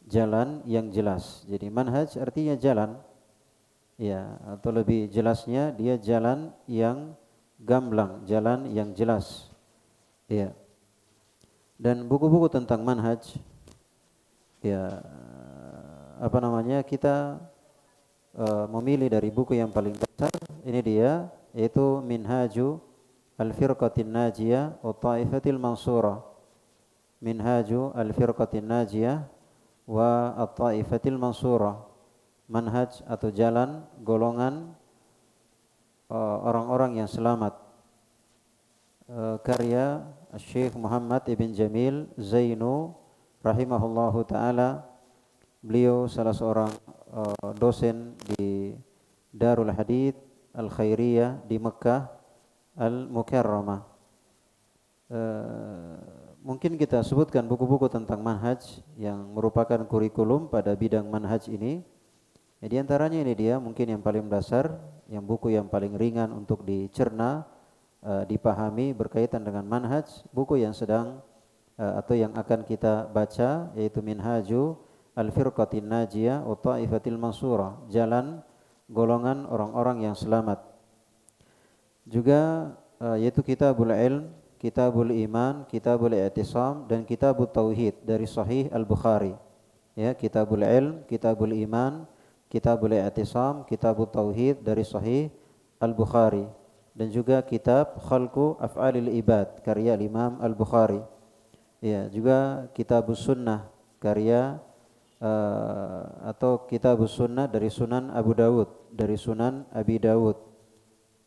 jalan yang jelas. Jadi manhaj artinya jalan, ya, atau lebih jelasnya dia jalan yang gamblang, jalan yang jelas, ya. Dan buku-buku tentang manhaj, ya, apa namanya, kita memilih dari buku yang paling dasar. Ini dia, yaitu Minhaju Al-Firqatin Najiyah wa Ta'ifatil Mansurah. Minhaju Al-Firqatin Najiyah wa At-Ta'ifatil Mansurah. Manhaj atau jalan golongan orang-orang yang selamat. Karya Syekh Muhammad Ibn Jamil Zainu rahimahullahu taala. Beliau salah seorang dosen di Darul Hadith Al-Khairiyah di Mekah Al-Mukarramah. Mungkin kita sebutkan buku-buku tentang manhaj yang merupakan kurikulum pada bidang manhaj ini. Ya, di antaranya ini dia mungkin yang paling dasar, yang buku yang paling ringan untuk dicerna, dipahami berkaitan dengan manhaj, buku yang sedang atau yang akan kita baca, yaitu Minhaju Al-Firqatin Najiyah wa Ta'ifatil Mansurah, jalan golongan orang-orang yang selamat. Juga yaitu Kitabul Ilm, Kitabul Iman, Kitabul I'tisam, dan Kitabut Tauhid dari Sahih Al-Bukhari. Ya, Kitabul Ilm, Kitabul Iman, Kitabul I'tisam, Kitabut Tauhid dari Sahih Al-Bukhari, dan juga kitab Khalqu Af'alil Ibad karya Imam Al-Bukhari. Ya, juga Kitabus Sunnah karya atau Kitabus Sunnah dari Sunan Abu Dawud, dari Sunan Abi Dawud.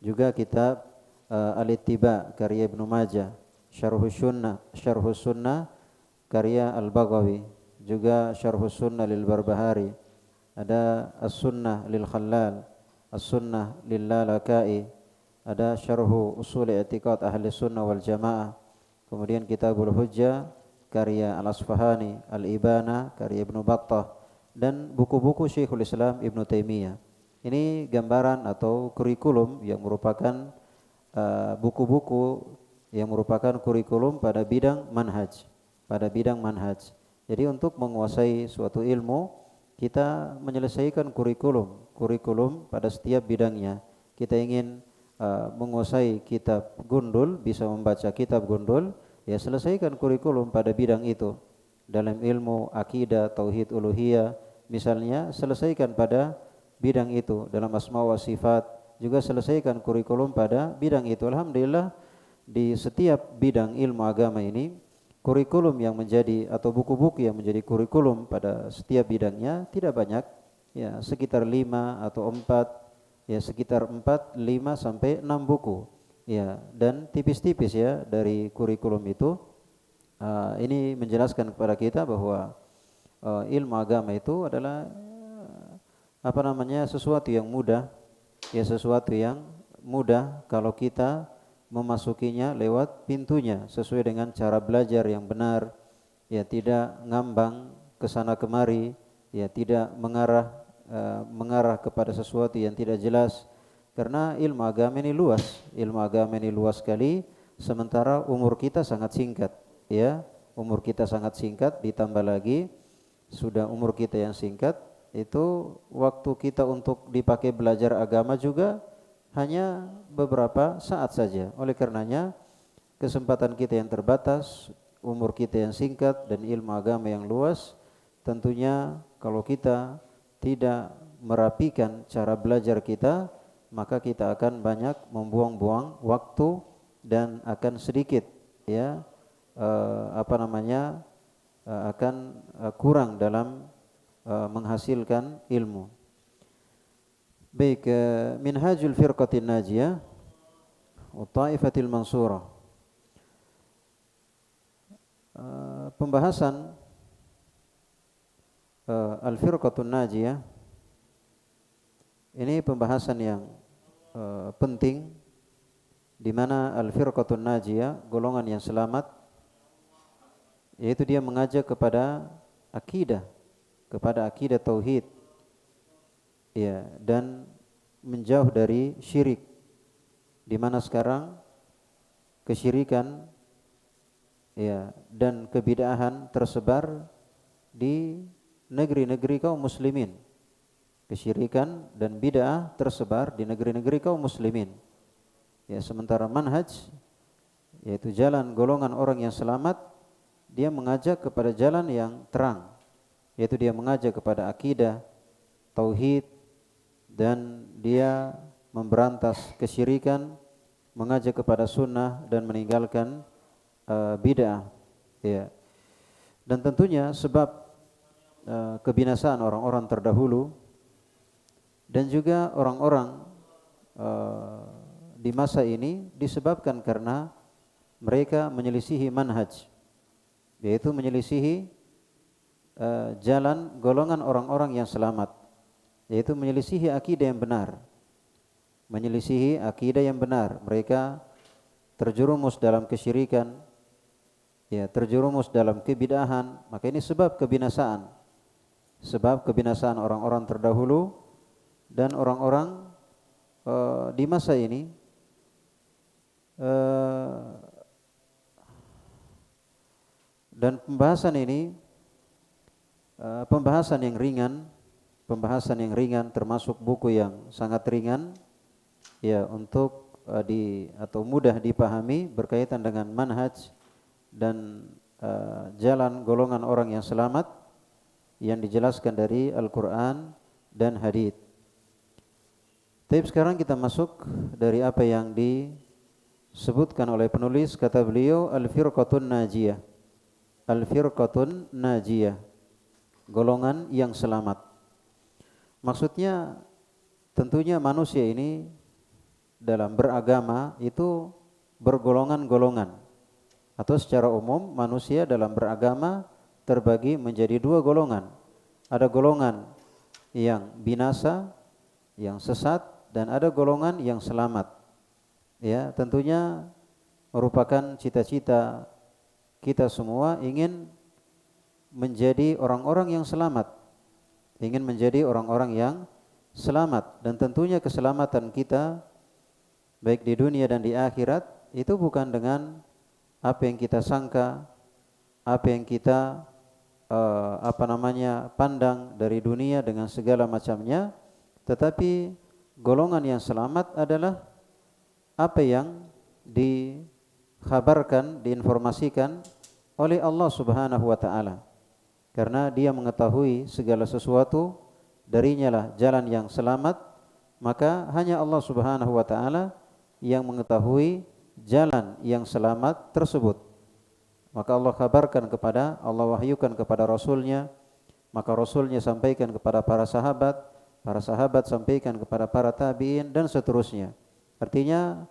Juga kitab Al-Ittiba karya Ibnu Majah, Syarhus Sunnah karya Al-Baghawi, juga Syarhus Sunnah lil Barbahari. Ada As-Sunnah lil Khallal, As-Sunnah lil Lalakai, ada Syarhu Usul I'tiqad Ahli Sunnah wal Jamaah. Kemudian Kitabul Hujjah karya Al-Asfahani, Al-Ibana karya Ibnu Battah, dan buku-buku Syekhul Islam Ibnu Taimiyah. Ini gambaran atau kurikulum yang merupakan buku-buku yang merupakan kurikulum pada bidang manhaj, pada bidang manhaj. Jadi untuk menguasai suatu ilmu, kita menyelesaikan kurikulum pada setiap bidangnya. Kita ingin menguasai kitab gundul, bisa membaca kitab gundul, ya selesaikan kurikulum pada bidang itu. Dalam ilmu akidah, tauhid uluhiyah misalnya, selesaikan pada bidang itu. Dalam asma wa sifat juga selesaikan kurikulum pada bidang itu. Alhamdulillah, di setiap bidang ilmu agama ini, kurikulum yang menjadi atau buku-buku yang menjadi kurikulum pada setiap bidangnya tidak banyak, ya sekitar 5 atau 4, ya sekitar 4, 5 sampai 6 buku, ya, dan tipis-tipis ya dari kurikulum itu. Ini menjelaskan kepada kita bahwa ilmu agama itu adalah sesuatu yang mudah, ya sesuatu yang mudah kalau kita memasukinya lewat pintunya sesuai dengan cara belajar yang benar, ya tidak ngambang ke sana kemari, ya tidak mengarah kepada sesuatu yang tidak jelas. Karena ilmu agama ini luas sekali, sementara umur kita sangat singkat, ya umur kita sangat singkat, ditambah lagi sudah umur kita yang singkat, itu waktu kita untuk dipakai belajar agama juga hanya beberapa saat saja. Oleh karenanya, kesempatan kita yang terbatas, umur kita yang singkat, dan ilmu agama yang luas, tentunya kalau kita tidak merapikan cara belajar kita, maka kita akan banyak membuang-buang waktu dan akan sedikit akan kurang dalam menghasilkan ilmu. Baik, Minhajul Firqatin Najiyah wa Ta'ifatil Mansurah. Pembahasan Al-Firqatun Najiyah ini pembahasan yang penting, di mana Al-Firqatun Najiyah, golongan yang selamat, yaitu dia mengajak kepada akidah tauhid, ya, dan menjauh dari syirik, di mana sekarang kesyirikan, ya, dan kebid'ahan tersebar di negeri-negeri kaum muslimin. Kesyirikan dan bid'ah tersebar di negeri-negeri kaum muslimin. Ya, sementara manhaj, yaitu jalan golongan orang yang selamat, dia mengajak kepada jalan yang terang, yaitu dia mengajak kepada akidah, tauhid, dan dia memberantas kesyirikan, mengajak kepada sunnah dan meninggalkan bid'ah. Ya. Dan tentunya sebab kebinasaan orang-orang terdahulu dan juga orang-orang di masa ini disebabkan karena mereka menyelisihi manhaj, yaitu menyelisihi jalan golongan orang-orang yang selamat, yaitu menyelisihi akidah yang benar. Menyelisihi akidah yang benar, mereka terjerumus dalam kesyirikan, ya, terjerumus dalam kebid'ahan. Maka ini sebab kebinasaan orang-orang terdahulu dan orang-orang di masa ini. Dan pembahasan ini pembahasan yang ringan, termasuk buku yang sangat ringan, ya, untuk atau mudah dipahami berkaitan dengan manhaj dan jalan golongan orang yang selamat yang dijelaskan dari Al-Quran dan hadits. Tapi sekarang kita masuk dari apa yang disebutkan oleh penulis. Kata beliau, al-firqatun najiyah. Al-firqatun najiyah, golongan yang selamat. Maksudnya tentunya manusia ini dalam beragama itu bergolongan-golongan. Atau secara umum manusia dalam beragama terbagi menjadi dua golongan. Ada golongan yang binasa, yang sesat, dan ada golongan yang selamat. Ya, tentunya merupakan cita-cita kita semua ingin menjadi orang-orang yang selamat. Ingin menjadi orang-orang yang selamat, dan tentunya keselamatan kita baik di dunia dan di akhirat itu bukan dengan apa yang kita sangka, apa yang kita pandang dari dunia dengan segala macamnya, tetapi golongan yang selamat adalah apa yang dikhabarkan, diinformasikan oleh Allah Subhanahu wa taala. Karena dia mengetahui segala sesuatu, darinya lah jalan yang selamat, maka hanya Allah Subhanahu wa taala yang mengetahui jalan yang selamat tersebut. Maka Allah kabarkan kepada, Allah wahyukan kepada Rasulnya, maka Rasulnya sampaikan kepada para sahabat sampaikan kepada para tabi'in, dan seterusnya. Artinya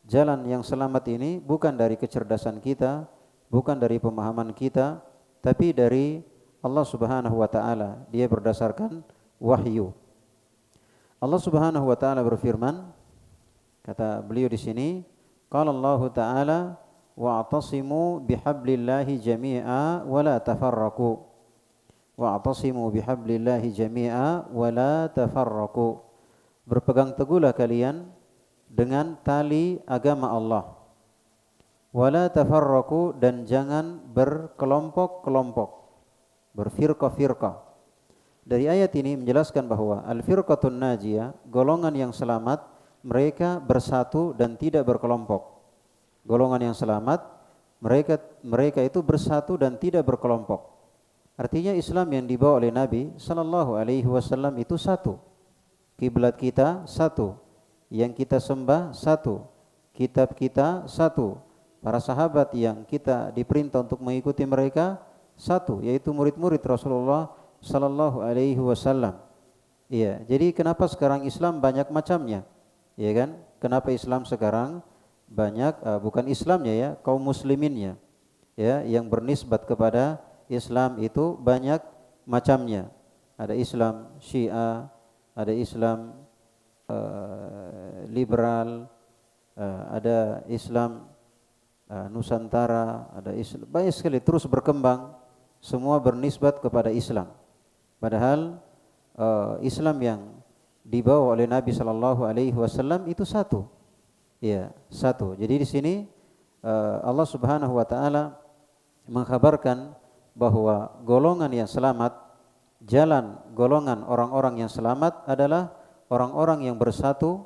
jalan yang selamat ini bukan dari kecerdasan kita, bukan dari pemahaman kita, tapi dari Allah Subhanahu wa taala. Dia berdasarkan wahyu. Allah Subhanahu wa taala berfirman, kata beliau di sini, qala Allah taala wa'tasimu bihablillahi jami'a wa la tafarraqu. Wa'tasimu bihablillahi jami'a wa la tafarraqu. Berpegang teguhlah kalian dengan tali agama Allah. Wa la tafarraqu, dan jangan berkelompok-kelompok, berfirqah-firqah. Dari ayat ini menjelaskan bahwa al-firqatun najiyah, golongan yang selamat, mereka bersatu dan tidak berkelompok. Golongan yang selamat, mereka itu bersatu dan tidak berkelompok. Artinya Islam yang dibawa oleh Nabi sallallahu alaihi wasallam itu satu. Kiblat kita satu, yang kita sembah satu, kitab kita satu, para sahabat yang kita diperintah untuk mengikuti mereka satu, yaitu murid-murid Rasulullah sallallahu alaihi wasallam. Iya, jadi kenapa sekarang Islam banyak macamnya? Iya kan? Kenapa Islam sekarang banyak bukan Islamnya ya, kaum musliminnya. Ya, yang bernisbat kepada Islam itu banyak macamnya. Ada Islam Syiah, ada Islam liberal, ada Islam Nusantara, ada Islam, banyak sekali, terus berkembang, semua bernisbat kepada Islam. Padahal Islam yang dibawa oleh Nabi sallallahu alaihi wasallam itu satu. Ya, satu. Jadi di sini Allah Subhanahu wa taala mengkhabarkan bahwa golongan yang selamat jalan golongan orang-orang yang selamat adalah orang-orang yang bersatu,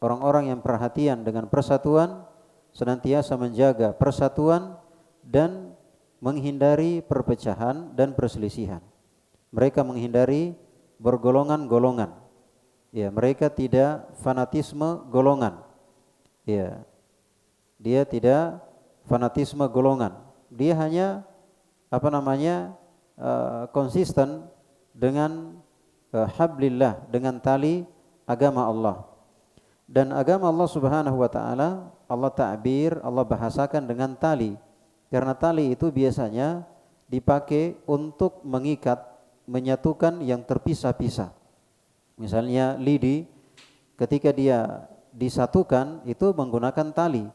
orang-orang yang perhatian dengan persatuan, senantiasa menjaga persatuan dan menghindari perpecahan dan perselisihan. Mereka menghindari bergolongan-golongan. Ya, mereka tidak fanatisme golongan. Ya. Dia tidak fanatisme golongan. Dia hanya konsisten dengan hablillah, dengan tali agama Allah. Dan agama Allah Subhanahu wa taala Allah ta'bir, Allah bahasakan dengan tali. Karena tali itu biasanya dipakai untuk mengikat, menyatukan yang terpisah-pisah. Misalnya lidi ketika dia disatukan itu menggunakan tali,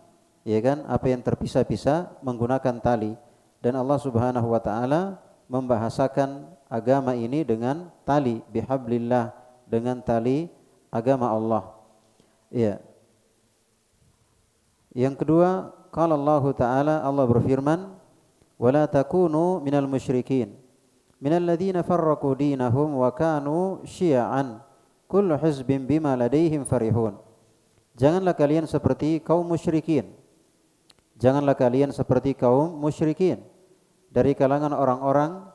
ya kan? Apa yang terpisah-pisah menggunakan tali. Dan Allah Subhanahu wa taala membahasakan agama ini dengan tali, bihablillah, dengan tali agama Allah. Ya. Yang kedua, qala Allah taala, Allah berfirman, "Wala takunu minal musyrikin, minal ladzina farraqu dinahum wa kanu syi'an, kullu hizbin bima ladaihim farihun." Janganlah kalian seperti kaum musyrikin. Janganlah kalian seperti kaum musyrikin dari kalangan orang-orang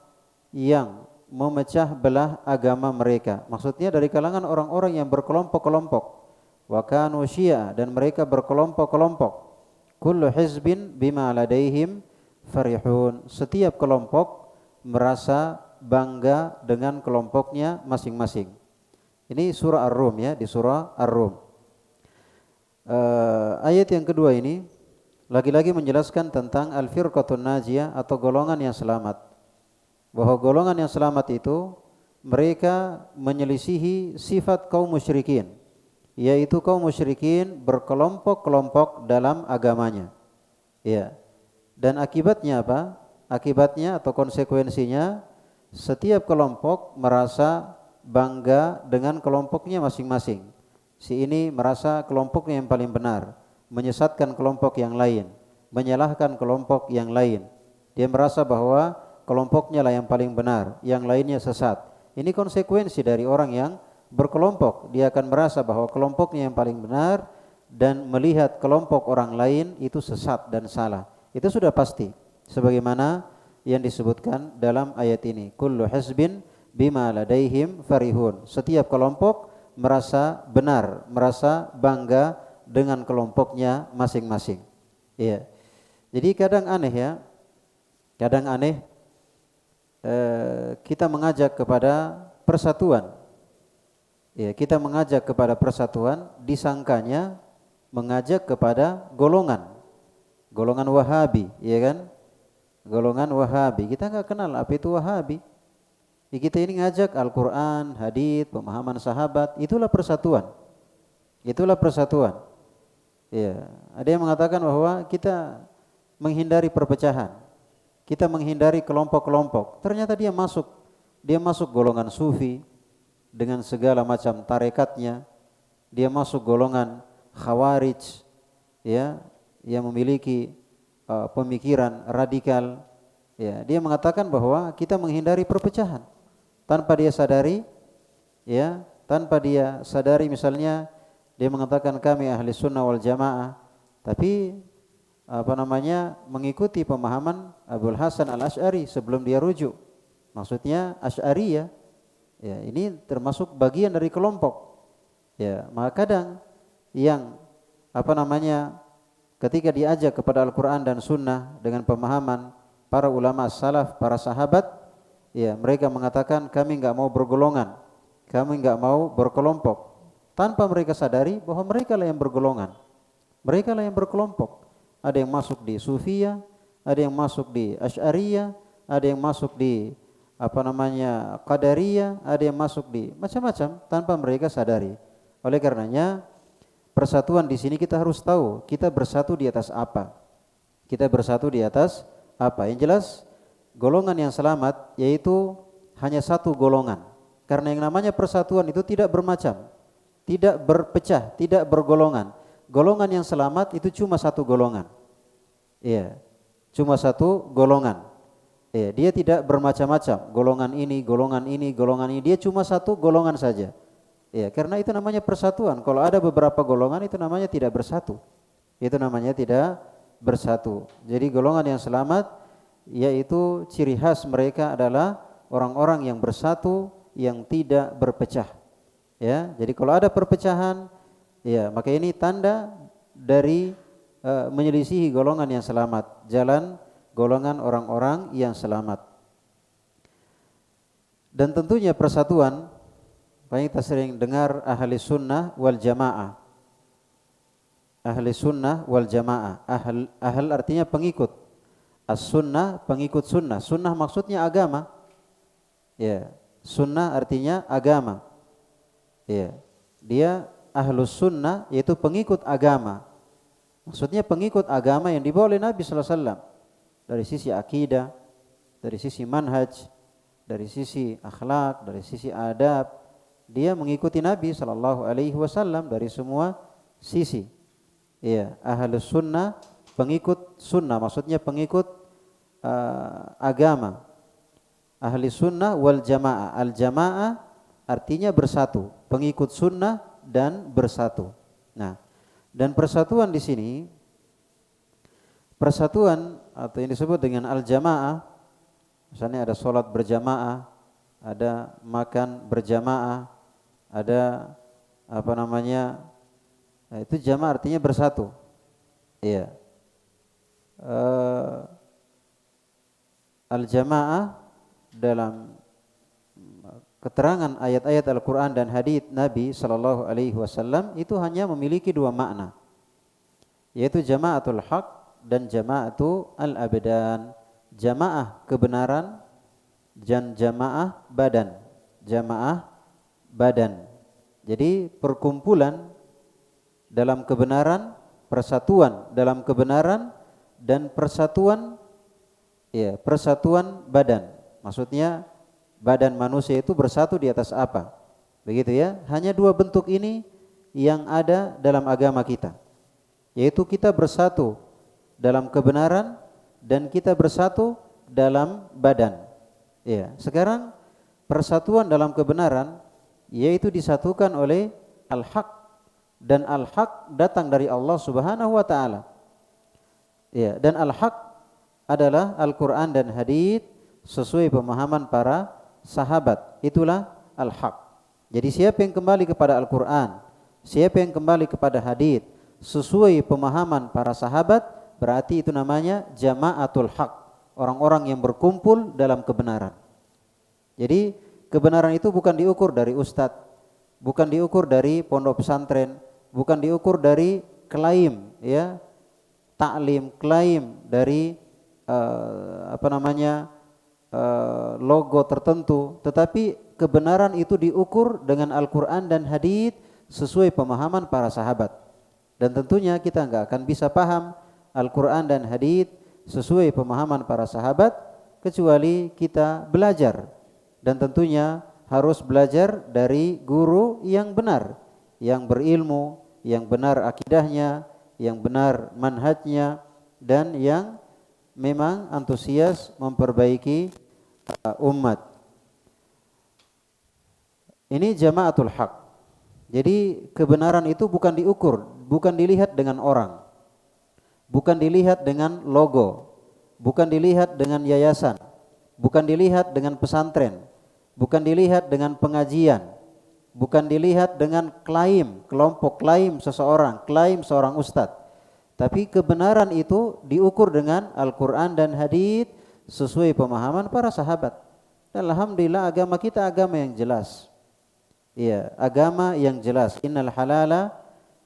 yang memecah belah agama mereka. Maksudnya dari kalangan orang-orang yang berkelompok-kelompok. Wa kanu syi'a, dan mereka berkelompok-kelompok. Kullu hizbin bima ladaihim farihun. Setiap kelompok merasa bangga dengan kelompoknya masing-masing. Ini surah Ar-Rum ya, di surah Ar-Rum. Ayat yang kedua ini lagi-lagi menjelaskan tentang al-firqatun najiyah atau golongan yang selamat. Bahwa golongan yang selamat itu mereka menyelisihi sifat kaum musyrikin, yaitu kaum musyrikin berkelompok-kelompok dalam agamanya. Ya. Dan akibatnya apa? Akibatnya atau konsekuensinya setiap kelompok merasa bangga dengan kelompoknya masing-masing. Si ini merasa kelompoknya yang paling benar, menyesatkan kelompok yang lain, menyalahkan kelompok yang lain. Dia merasa bahwa kelompoknya lah yang paling benar, yang lainnya sesat. Ini konsekuensi dari orang yang berkelompok. Dia akan merasa bahwa kelompoknya yang paling benar dan melihat kelompok orang lain itu sesat dan salah. Itu sudah pasti, sebagaimana yang disebutkan dalam ayat ini. Kullu hizbin bima ladaihim farihun. Setiap kelompok merasa benar, merasa bangga dengan kelompoknya masing-masing. Iya. Jadi kadang aneh ya, kadang aneh kita mengajak kepada persatuan. Ya, kita mengajak kepada persatuan, disangkanya mengajak kepada golongan Wahabi, ya kan? Golongan Wahabi. Kita nggak kenal apa itu Wahabi. Ya, kita ini ngajak Al-Quran, hadits, pemahaman sahabat, itulah persatuan. Itulah persatuan. Ya, ada yang mengatakan bahwa kita menghindari perpecahan, kita menghindari kelompok-kelompok. Ternyata dia masuk golongan sufi dengan segala macam tarekatnya. Dia masuk golongan khawarij, ya, yang memiliki pemikiran radikal. Ya, dia mengatakan bahwa kita menghindari perpecahan tanpa dia sadari, ya, tanpa dia sadari. Misalnya dia mengatakan kami ahli sunnah wal jamaah, tapi mengikuti pemahaman Abul Hasan al-Asy'ari sebelum dia rujuk. Maksudnya Asy'ariyah. Ya, ini termasuk bagian dari kelompok. Ya, maka kadang yang ketika diajak kepada Al-Quran dan Sunnah dengan pemahaman para ulama salaf, para sahabat, ya, mereka mengatakan kami enggak mau bergolongan, kami enggak mau berkelompok, tanpa mereka sadari bahwa mereka lah yang bergolongan, mereka lah yang berkelompok. Ada yang masuk di Sufiyah, ada yang masuk di Asy'ariyah, ada yang masuk di Qadariyah, ada yang masuk di macam-macam tanpa mereka sadari. Oleh karenanya persatuan di sini kita harus tahu kita bersatu di atas apa. Kita bersatu di atas apa? Yang jelas golongan yang selamat yaitu hanya satu golongan. Karena yang namanya persatuan itu tidak bermacam, tidak berpecah, tidak bergolongan. Golongan yang selamat itu cuma satu golongan. Iya, cuma satu golongan. Ya, dia tidak bermacam-macam, golongan ini, golongan ini, golongan ini, dia cuma satu golongan saja. Ya, karena itu namanya persatuan. Kalau ada beberapa golongan itu namanya tidak bersatu. Itu namanya tidak bersatu. Jadi golongan yang selamat yaitu ciri khas mereka adalah orang-orang yang bersatu, yang tidak berpecah. Ya, jadi kalau ada perpecahan, ya maka ini tanda dari menyelisihi golongan yang selamat, jalan golongan orang-orang yang selamat. Dan tentunya persatuan, paling kita sering dengar ahli sunnah wal jamaah. Ahli sunnah wal jamaah. Ahl artinya pengikut. As-sunnah pengikut sunnah. Sunnah maksudnya agama. Ya, sunnah artinya agama. Ya, dia ahlus sunnah yaitu pengikut agama. Maksudnya pengikut agama yang dibawa oleh Nabi sallallahu alaihi wasallam. Dari sisi akidah, dari sisi manhaj, dari sisi akhlak, dari sisi adab, dia mengikuti Nabi sallallahu alaihi wasallam dari semua sisi. Ya, ahlus sunnah pengikut sunnah, maksudnya pengikut agama. Ahli sunnah wal jamaah. Al jamaah artinya bersatu, pengikut sunnah dan bersatu. Nah, dan persatuan di sini, persatuan atau yang disebut dengan al jamaah, misalnya ada sholat berjamaah, ada makan berjamaah, ada itu jamaah artinya bersatu. Iya. Al jamaah dalam keterangan ayat-ayat Al-Quran dan hadits Nabi Sallallahu Alaihi Wasallam itu hanya memiliki dua makna, yaitu jamaatul haq dan jamaatu al-abadan. Jamaah kebenaran dan jamaah badan. Jamaah badan. Jadi perkumpulan dalam kebenaran, persatuan dalam kebenaran, dan persatuan badan. Maksudnya badan manusia itu bersatu di atas apa? Begitu ya. Hanya dua bentuk ini yang ada dalam agama kita. Yaitu kita bersatu dalam kebenaran dan kita bersatu dalam badan. Ya, sekarang persatuan dalam kebenaran yaitu disatukan oleh al-haq, dan al-haq datang dari Allah Subhanahu wa taala. Ya, dan al-haq adalah Al-Qur'an dan hadits sesuai pemahaman para sahabat. Itulah al-haq. Jadi siapa yang kembali kepada Al-Qur'an, siapa yang kembali kepada hadits sesuai pemahaman para sahabat, berarti itu namanya jamaatul haq, orang-orang yang berkumpul dalam kebenaran. Jadi kebenaran itu bukan diukur dari ustadz, bukan diukur dari pondok pesantren, bukan diukur dari klaim ya, taklim, klaim dari logo tertentu, tetapi kebenaran itu diukur dengan Al-Quran dan hadits sesuai pemahaman para sahabat. Dan tentunya kita nggak akan bisa paham Al-Quran dan hadits sesuai pemahaman para sahabat kecuali kita belajar, dan tentunya harus belajar dari guru yang benar, yang berilmu, yang benar akidahnya, yang benar manhajnya, dan yang memang antusias memperbaiki umat. Ini jamaatul haq. Jadi kebenaran itu bukan diukur, bukan dilihat dengan orang, bukan dilihat dengan logo, bukan dilihat dengan yayasan, bukan dilihat dengan pesantren, bukan dilihat dengan pengajian, bukan dilihat dengan klaim, kelompok klaim seseorang, klaim seorang ustadz. Tapi kebenaran itu diukur dengan Al-Quran dan hadits sesuai pemahaman para sahabat. Dan alhamdulillah agama kita agama yang jelas. Iya, agama yang jelas. Innal halala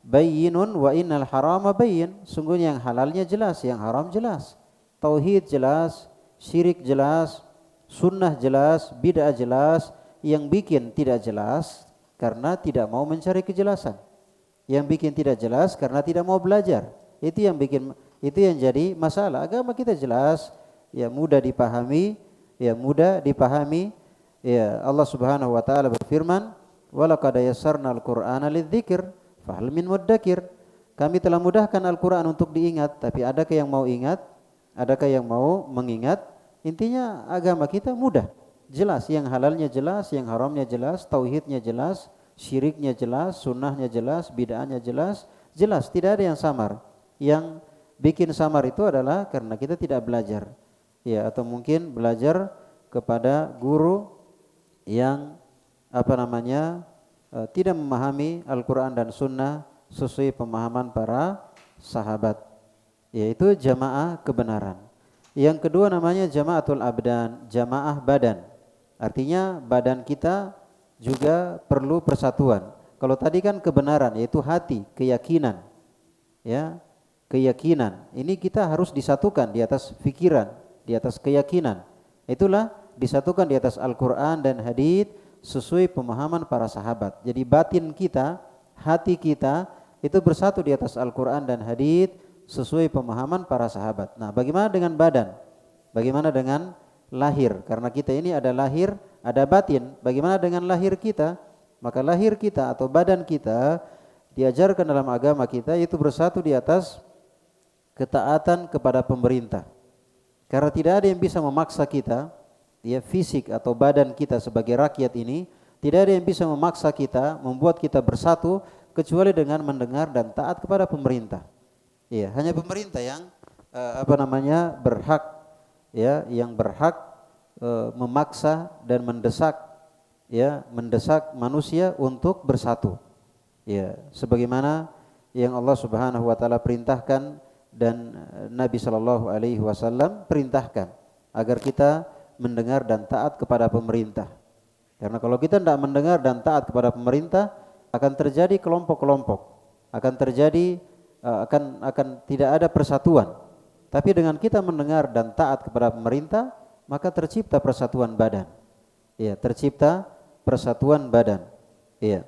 bayyinun wa innal harama bayyin. Sungguhnya yang halalnya jelas, yang haram jelas. Tauhid jelas, syirik jelas, sunnah jelas, bid'ah jelas. Yang bikin tidak jelas karena tidak mau mencari kejelasan. Yang bikin tidak jelas karena tidak mau belajar. Itu yang jadi masalah. Agama kita jelas, ya mudah dipahami, ya mudah dipahami. Ya Allah Subhanahu wa taala berfirman, "Walaqad yassarnal Qur'ana lidzikr, fahal min muddakir." Kami telah mudahkan Al-Qur'an untuk diingat, tapi adakah yang mau ingat? Adakah yang mau mengingat? Intinya agama kita mudah, jelas, yang halalnya jelas, yang haramnya jelas, tauhidnya jelas, syiriknya jelas, sunnahnya jelas, bid'ahnya jelas, jelas, tidak ada yang samar. Yang bikin samar itu adalah karena kita tidak belajar, ya, atau mungkin belajar kepada guru yang tidak memahami Al-Quran dan Sunnah sesuai pemahaman para sahabat, yaitu jamaah kebenaran. Yang kedua namanya jamaatul abdan, jamaah badan. Artinya badan kita juga perlu persatuan. Kalau tadi kan kebenaran, yaitu hati, keyakinan, ya, keyakinan. Ini kita harus disatukan di atas pikiran, di atas keyakinan. Itulah disatukan di atas Al-Quran dan hadits sesuai pemahaman para sahabat. Jadi batin kita, hati kita itu bersatu di atas Al-Quran dan hadits sesuai pemahaman para sahabat. Nah, bagaimana dengan badan? Bagaimana dengan lahir? Karena kita ini ada lahir, ada batin. Bagaimana dengan lahir kita? Maka lahir kita atau badan kita diajarkan dalam agama kita itu bersatu di atas ketaatan kepada pemerintah. Karena tidak ada yang bisa memaksa kita, ya, fisik atau badan kita sebagai rakyat ini, tidak ada yang bisa memaksa kita, membuat kita bersatu kecuali dengan mendengar dan taat kepada pemerintah. Ya, hanya pemerintah yang berhak, ya, yang berhak memaksa dan mendesak, ya, mendesak manusia untuk bersatu. Ya, sebagaimana yang Allah Subhanahu wa taala perintahkan dan Nabi sallallahu alaihi wasallam perintahkan agar kita mendengar dan taat kepada pemerintah. Karena kalau kita tidak mendengar dan taat kepada pemerintah, akan terjadi kelompok-kelompok, akan terjadi akan tidak ada persatuan. Tapi dengan kita mendengar dan taat kepada pemerintah, maka tercipta persatuan badan. Ya, tercipta persatuan badan. Ya.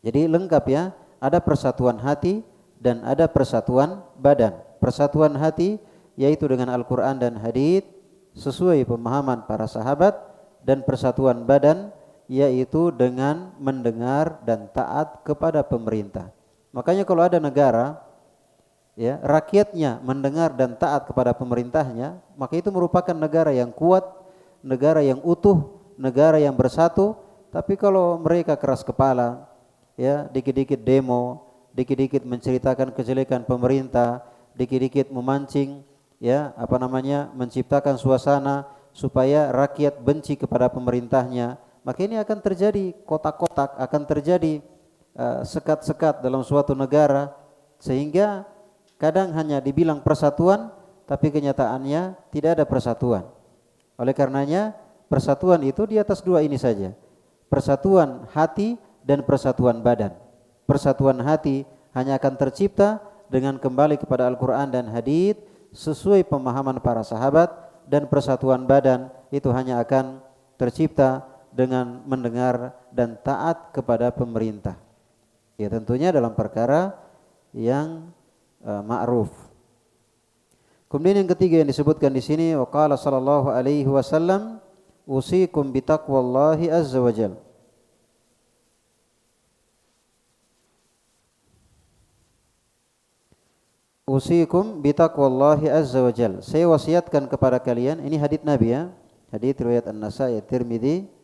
Jadi lengkap, ya, ada persatuan hati dan ada persatuan badan. Persatuan hati yaitu dengan Al-Quran dan hadits sesuai pemahaman para sahabat, dan persatuan badan yaitu dengan mendengar dan taat kepada pemerintah. Makanya kalau ada negara, ya, rakyatnya mendengar dan taat kepada pemerintahnya, maka itu merupakan negara yang kuat, negara yang utuh, negara yang bersatu. Tapi kalau mereka keras kepala, ya, dikit-dikit demo, dikit-dikit menceritakan kejelekan pemerintah, dikit-dikit memancing, ya, menciptakan suasana supaya rakyat benci kepada pemerintahnya, maka ini akan terjadi kotak-kotak, akan terjadi sekat-sekat dalam suatu negara, sehingga kadang hanya dibilang persatuan tapi kenyataannya tidak ada persatuan. Oleh karenanya persatuan itu di atas dua ini saja, persatuan hati dan persatuan badan. Persatuan hati hanya akan tercipta dengan kembali kepada Al-Quran dan hadits sesuai pemahaman para sahabat, dan persatuan badan itu hanya akan tercipta dengan mendengar dan taat kepada pemerintah. Ya, tentunya dalam perkara yang ma'ruf. Kemudian yang ketiga yang disebutkan di sini, waqala sallallahu alaihi wasallam, usikum bitaqwallahi azza wajalla. Usikum bitaqwallahi azza wajalla. Saya wasiatkan kepada kalian, ini hadits Nabi, ya. Hadits riwayat An-Nasa'i, Tirmidzi.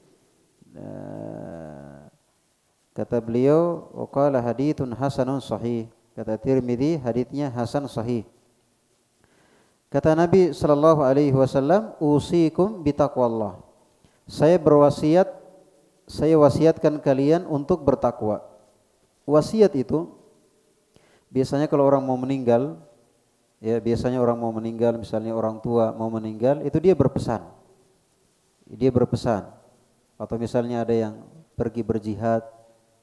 Kata beliau, waqala haditsun hasanun sahih. Kata Tirmidzi, haditsnya hasan sahih. Kata Nabi sallallahu alaihi wasallam, usikum bitaqwallah. Saya wasiatkan kalian untuk bertakwa. Wasiat itu biasanya kalau orang mau meninggal, ya, biasanya orang mau meninggal, misalnya orang tua mau meninggal, itu dia berpesan. Dia berpesan. Atau misalnya ada yang pergi berjihad,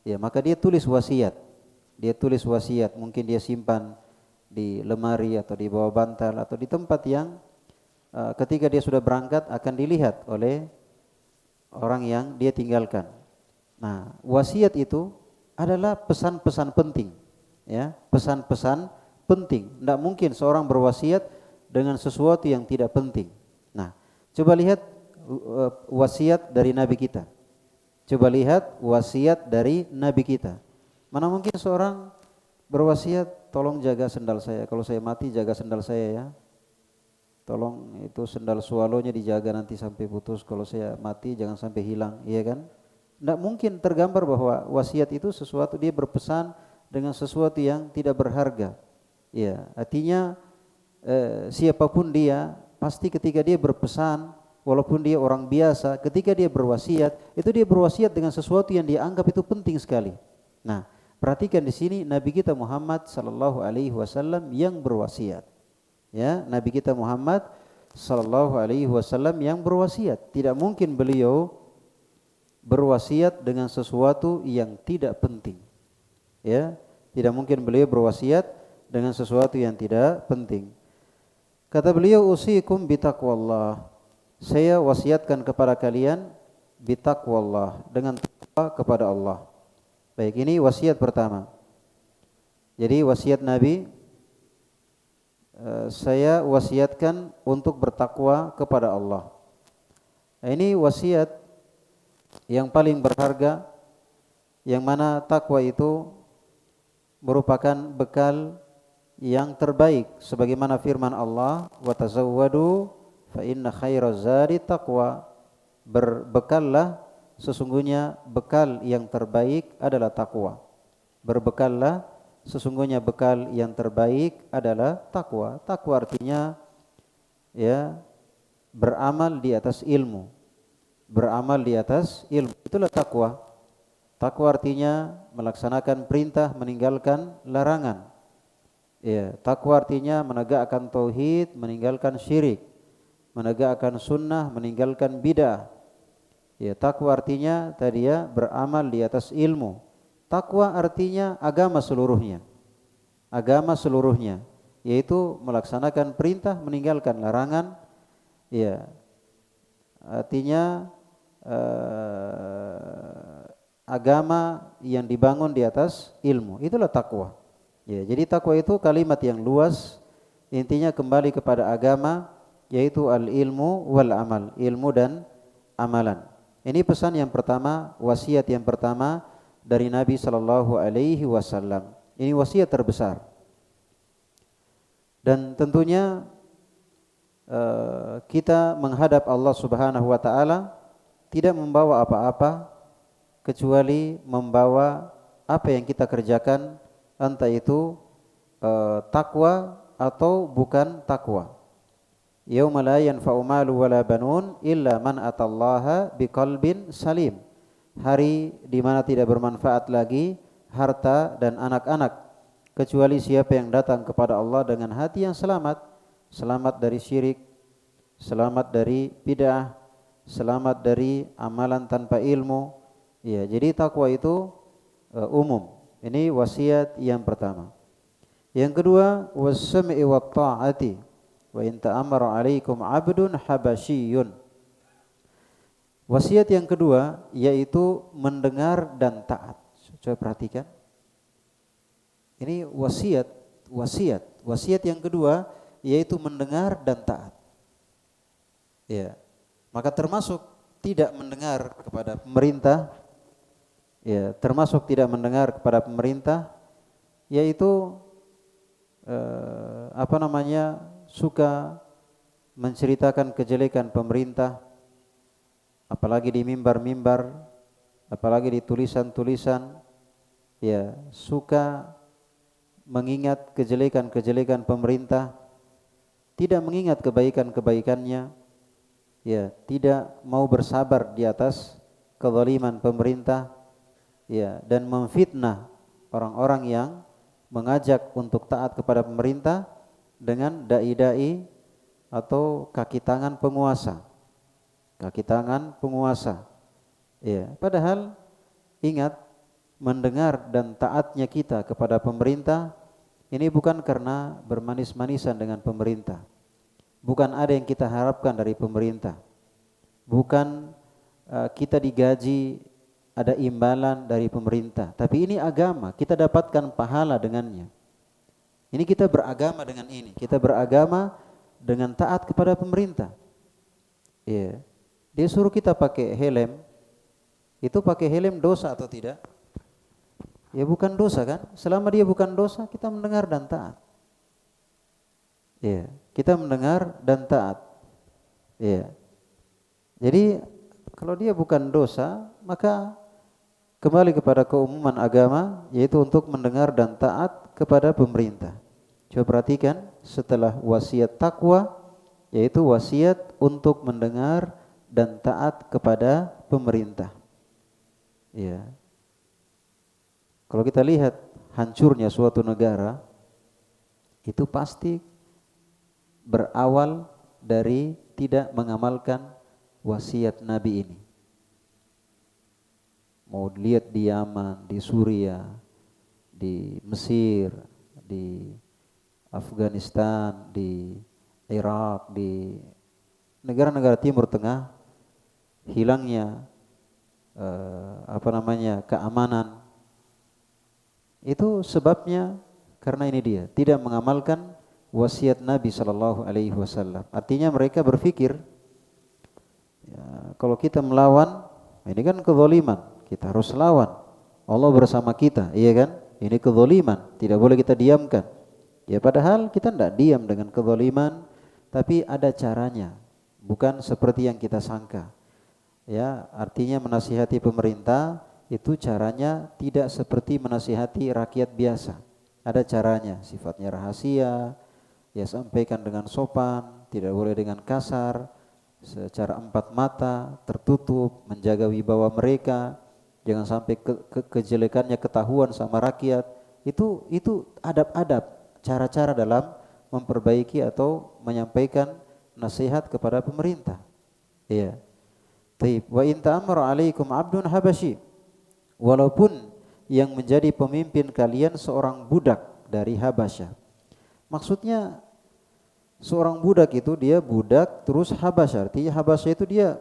ya, maka dia tulis wasiat. Dia tulis wasiat, mungkin dia simpan di lemari atau di bawah bantal atau di tempat yang ketika dia sudah berangkat akan dilihat oleh orang yang dia tinggalkan. Nah, wasiat itu adalah pesan-pesan penting. Ya, pesan-pesan penting. Tidak mungkin seorang berwasiat dengan sesuatu yang tidak penting. Nah, coba lihat wasiat dari Nabi kita. Coba lihat wasiat dari Nabi kita. Mana mungkin seorang berwasiat, tolong jaga sendal saya, kalau saya mati jaga sendal saya, ya. tolong itu sendal swallow-nya dijaga nanti sampai putus, kalau saya mati jangan sampai hilang, iya kan? Tidak mungkin tergambar bahwa wasiat itu sesuatu dia berpesan dengan sesuatu yang tidak berharga. Ya, artinya siapapun dia pasti ketika dia berpesan, walaupun dia orang biasa, ketika dia berwasiat, itu dia berwasiat dengan sesuatu yang dia anggap itu penting sekali. Nah, perhatikan di sini Nabi kita Muhammad sallallahu alaihi wasallam yang berwasiat. Ya, Nabi kita Muhammad sallallahu alaihi wasallam yang berwasiat. Tidak mungkin beliau berwasiat dengan sesuatu yang tidak penting. Ya, tidak mungkin beliau berwasiat dengan sesuatu yang tidak penting. Kata beliau, usikum bitaqwallah. Saya wasiatkan kepada kalian bitaqwallah, dengan takwa kepada Allah. Baik, ini wasiat pertama. Jadi wasiat Nabi, saya wasiatkan untuk bertakwa kepada Allah. Ini wasiat yang paling berharga, yang mana takwa itu merupakan bekal yang terbaik, sebagaimana firman Allah, wa tazawwadu fa inna khairaz zadi taqwa. Berbekallah, sesungguhnya bekal yang terbaik adalah takwa. Berbekallah, sesungguhnya bekal yang terbaik adalah takwa. Takwa artinya ya beramal di atas ilmu. Beramal di atas ilmu, itulah takwa. Takwa artinya melaksanakan perintah, meninggalkan larangan. Ya, takwa artinya menegakkan tauhid, meninggalkan syirik, menegakkan sunnah, meninggalkan bid'ah. Ya, takwa artinya tadi ya beramal di atas ilmu. Takwa artinya agama seluruhnya. Agama seluruhnya, yaitu melaksanakan perintah, meninggalkan larangan. Ya, artinya agama yang dibangun di atas ilmu. Itulah takwa. Ya, jadi takwa itu kalimat yang luas, intinya kembali kepada agama, yaitu al-ilmu wal amal, ilmu dan amalan. Ini pesan yang pertama, wasiat yang pertama dari Nabi sallallahu alaihi wasallam. Ini wasiat terbesar. Dan tentunya kita menghadap Allah Subhanahu wa taala tidak membawa apa-apa kecuali membawa apa yang kita kerjakan, entah itu takwa atau bukan takwa. Yauma la yanfa'u malu wala banun illa man atallaha biqalbin salim. Hari di mana tidak bermanfaat lagi harta dan anak-anak kecuali siapa yang datang kepada Allah dengan hati yang selamat, selamat dari syirik, selamat dari bid'ah, selamat dari amalan tanpa ilmu. Ya, jadi takwa itu umum. Ini wasiat yang pertama. Yang kedua, was-sam'i wat ta'ati wa in ta'ammara 'alaikum 'abdun habasyiyun. Wasiat yang kedua yaitu mendengar dan taat. Coba perhatikan. Ini wasiat yang kedua yaitu mendengar dan taat. Ya. Maka termasuk tidak mendengar kepada pemerintah, ya, termasuk tidak mendengar kepada pemerintah yaitu suka menceritakan kejelekan pemerintah, apalagi di mimbar-mimbar, apalagi di tulisan-tulisan, ya, suka mengingat kejelekan-kejelekan pemerintah, tidak mengingat kebaikan-kebaikannya, ya, tidak mau bersabar di atas kezaliman pemerintah, ya, dan memfitnah orang-orang yang mengajak untuk taat kepada pemerintah dengan dai-dai atau kaki tangan penguasa. Kaki tangan penguasa. Ya, padahal ingat, mendengar dan taatnya kita kepada pemerintah ini bukan karena bermanis-manisan dengan pemerintah. Bukan ada yang kita harapkan dari pemerintah. Bukan kita digaji, ada imbalan dari pemerintah. Tapi ini agama, kita dapatkan pahala dengannya. Ini kita beragama dengan ini. Kita beragama dengan taat kepada pemerintah. Ya. Dia suruh kita pakai helm. Itu pakai helm dosa atau tidak? Ya bukan dosa kan? Selama dia bukan dosa, kita mendengar dan taat. Ya. kita mendengar dan taat. Ya. Jadi kalau dia bukan dosa, maka kembali kepada keumuman agama, yaitu untuk mendengar dan taat kepada pemerintah. Coba perhatikan, setelah wasiat takwa, yaitu wasiat untuk mendengar dan taat kepada pemerintah. Ya. Kalau kita lihat hancurnya suatu negara, itu pasti berawal dari tidak mengamalkan wasiat Nabi ini. Mau lihat di Yaman, di Suriah, di Mesir, di Afghanistan, di Irak, di negara-negara Timur Tengah, hilangnya keamanan, itu sebabnya karena ini dia tidak mengamalkan wasiat Nabi Shallallahu Alaihi Wasallam. Artinya mereka berpikir, ya, kalau kita melawan, ini kan kezaliman, kita harus lawan. Allah bersama kita, iya kan? Ini kezaliman, tidak boleh kita diamkan. Ya padahal kita tidak diam dengan kezaliman, tapi ada caranya, bukan seperti yang kita sangka. Ya, artinya menasihati pemerintah itu caranya tidak seperti menasihati rakyat biasa. Ada caranya, sifatnya rahasia, ya sampaikan dengan sopan, tidak boleh dengan kasar, secara empat mata, tertutup, menjaga wibawa mereka, jangan sampai kejelekannya ketahuan sama rakyat. Itu adab-adab, cara-cara dalam memperbaiki atau menyampaikan nasihat kepada pemerintah. Iya. Taib. Wa in ta'amara 'alaikum 'abdun habasyi. Walaupun yang menjadi pemimpin kalian seorang budak dari Habasyah. Maksudnya seorang budak itu dia budak terus Habasyah. Artinya Habasyah itu dia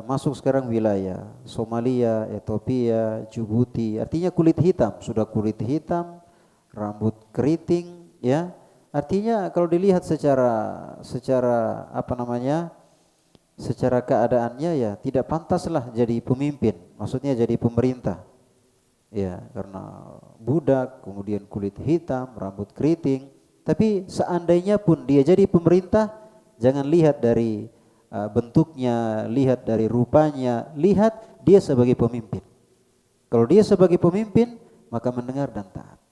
masuk sekarang wilayah Somalia, Ethiopia, Djibouti. Artinya kulit hitam, sudah kulit hitam, rambut keriting, ya. Artinya kalau dilihat secara secara keadaannya ya tidak pantaslah jadi pemimpin, maksudnya jadi pemerintah. Ya, karena budak, kemudian kulit hitam, rambut keriting. Tapi seandainya pun dia jadi pemerintah, jangan lihat dari bentuknya, lihat dari rupanya, lihat dia sebagai pemimpin. Kalau dia sebagai pemimpin, maka mendengar dan taat.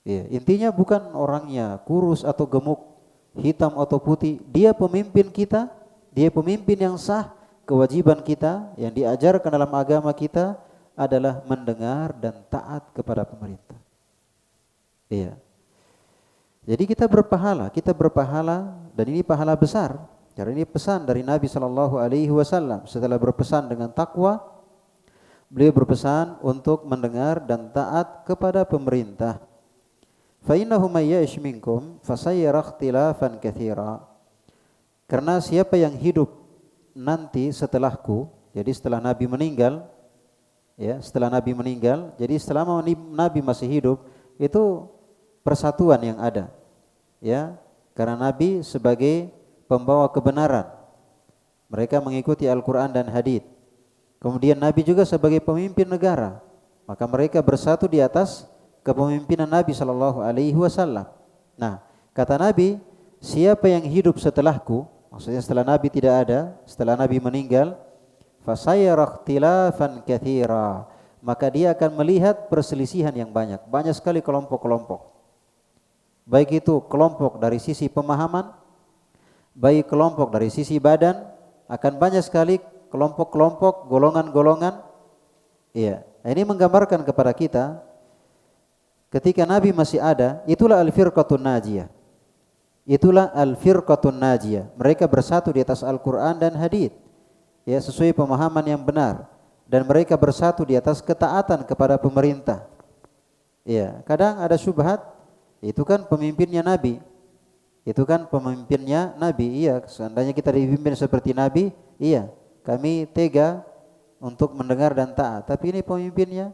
Ya, intinya bukan orangnya kurus atau gemuk, hitam atau putih, dia pemimpin kita, dia pemimpin yang sah. Kewajiban kita yang diajarkan dalam agama kita adalah mendengar dan taat kepada pemerintah. Iya. Jadi kita berpahala dan ini pahala besar. Karena ini pesan dari Nabi Shallallahu Alaihi Wasallam. Setelah berpesan dengan takwa, beliau berpesan untuk mendengar dan taat kepada pemerintah. Fa innahu may ya'ish minkum fasayyara ikhtilafan katsira. Karena siapa yang hidup nanti setelahku, jadi setelah Nabi meninggal, ya, setelah Nabi meninggal, jadi selama Nabi masih hidup itu persatuan yang ada, ya, karena Nabi sebagai pembawa kebenaran, mereka mengikuti Al-Quran dan hadits. Kemudian Nabi juga sebagai pemimpin negara, maka mereka bersatu di atas kepemimpinan Nabi Shallallahu Alaihi Wasallam. Nah, kata Nabi, siapa yang hidup setelahku, maksudnya setelah Nabi tidak ada, setelah Nabi meninggal, fasayyara ikhtilafan katsira, maka dia akan melihat perselisihan yang banyak sekali kelompok-kelompok. Baik itu kelompok dari sisi pemahaman, baik kelompok dari sisi badan, akan banyak sekali kelompok-kelompok, golongan-golongan. Iya, ini menggambarkan kepada kita ketika Nabi masih ada, itulah al-firqatun najiyah. Itulah al-firqatun najiyah. Mereka bersatu di atas Al-Quran dan hadits, ya, sesuai pemahaman yang benar, dan mereka bersatu di atas ketaatan kepada pemerintah. Ya, kadang ada syubhat, itu kan pemimpinnya Nabi. Itu kan pemimpinnya Nabi. Iya, seandainya kita dipimpin seperti Nabi, iya, kami tega untuk mendengar dan taat. Tapi ini pemimpinnya,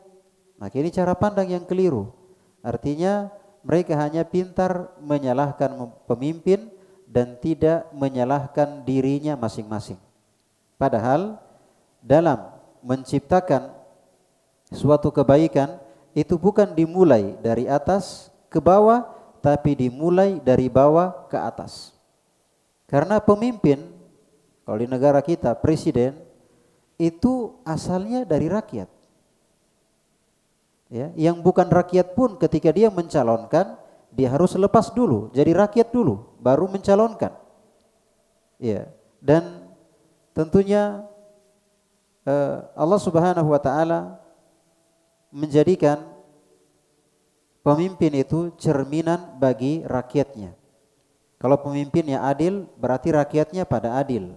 maka ini cara pandang yang keliru. Artinya mereka hanya pintar menyalahkan pemimpin dan tidak menyalahkan dirinya masing-masing. Padahal dalam menciptakan suatu kebaikan itu bukan dimulai dari atas ke bawah, tapi dimulai dari bawah ke atas. Karena pemimpin, kalau di negara kita presiden itu asalnya dari rakyat. Ya, yang bukan rakyat pun ketika dia mencalonkan, dia harus lepas dulu, jadi rakyat dulu, baru mencalonkan. Ya, dan tentunya Allah Subhanahu wa taala menjadikan pemimpin itu cerminan bagi rakyatnya. Kalau pemimpinnya adil, berarti rakyatnya pada adil.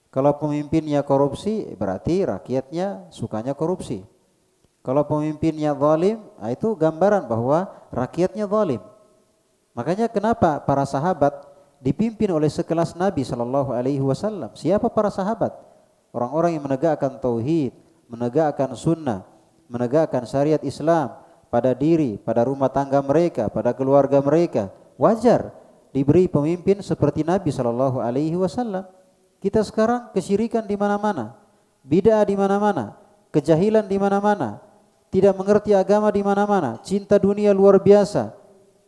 Kalau pemimpinnya korupsi, berarti rakyatnya sukanya korupsi. Kalau pemimpinnya zalim, itu gambaran bahwa rakyatnya zalim. Makanya kenapa para sahabat dipimpin oleh sekelas Nabi sallallahu alaihi wasallam? Siapa para sahabat? Orang-orang yang menegakkan tauhid, menegakkan sunnah, menegakkan syariat Islam pada diri, pada rumah tangga mereka, pada keluarga mereka. Wajar diberi pemimpin seperti Nabi sallallahu alaihi wasallam. Kita sekarang kesyirikan di mana-mana, bid'ah di mana-mana, kejahilan di mana-mana, tidak mengerti agama di mana-mana, cinta dunia luar biasa,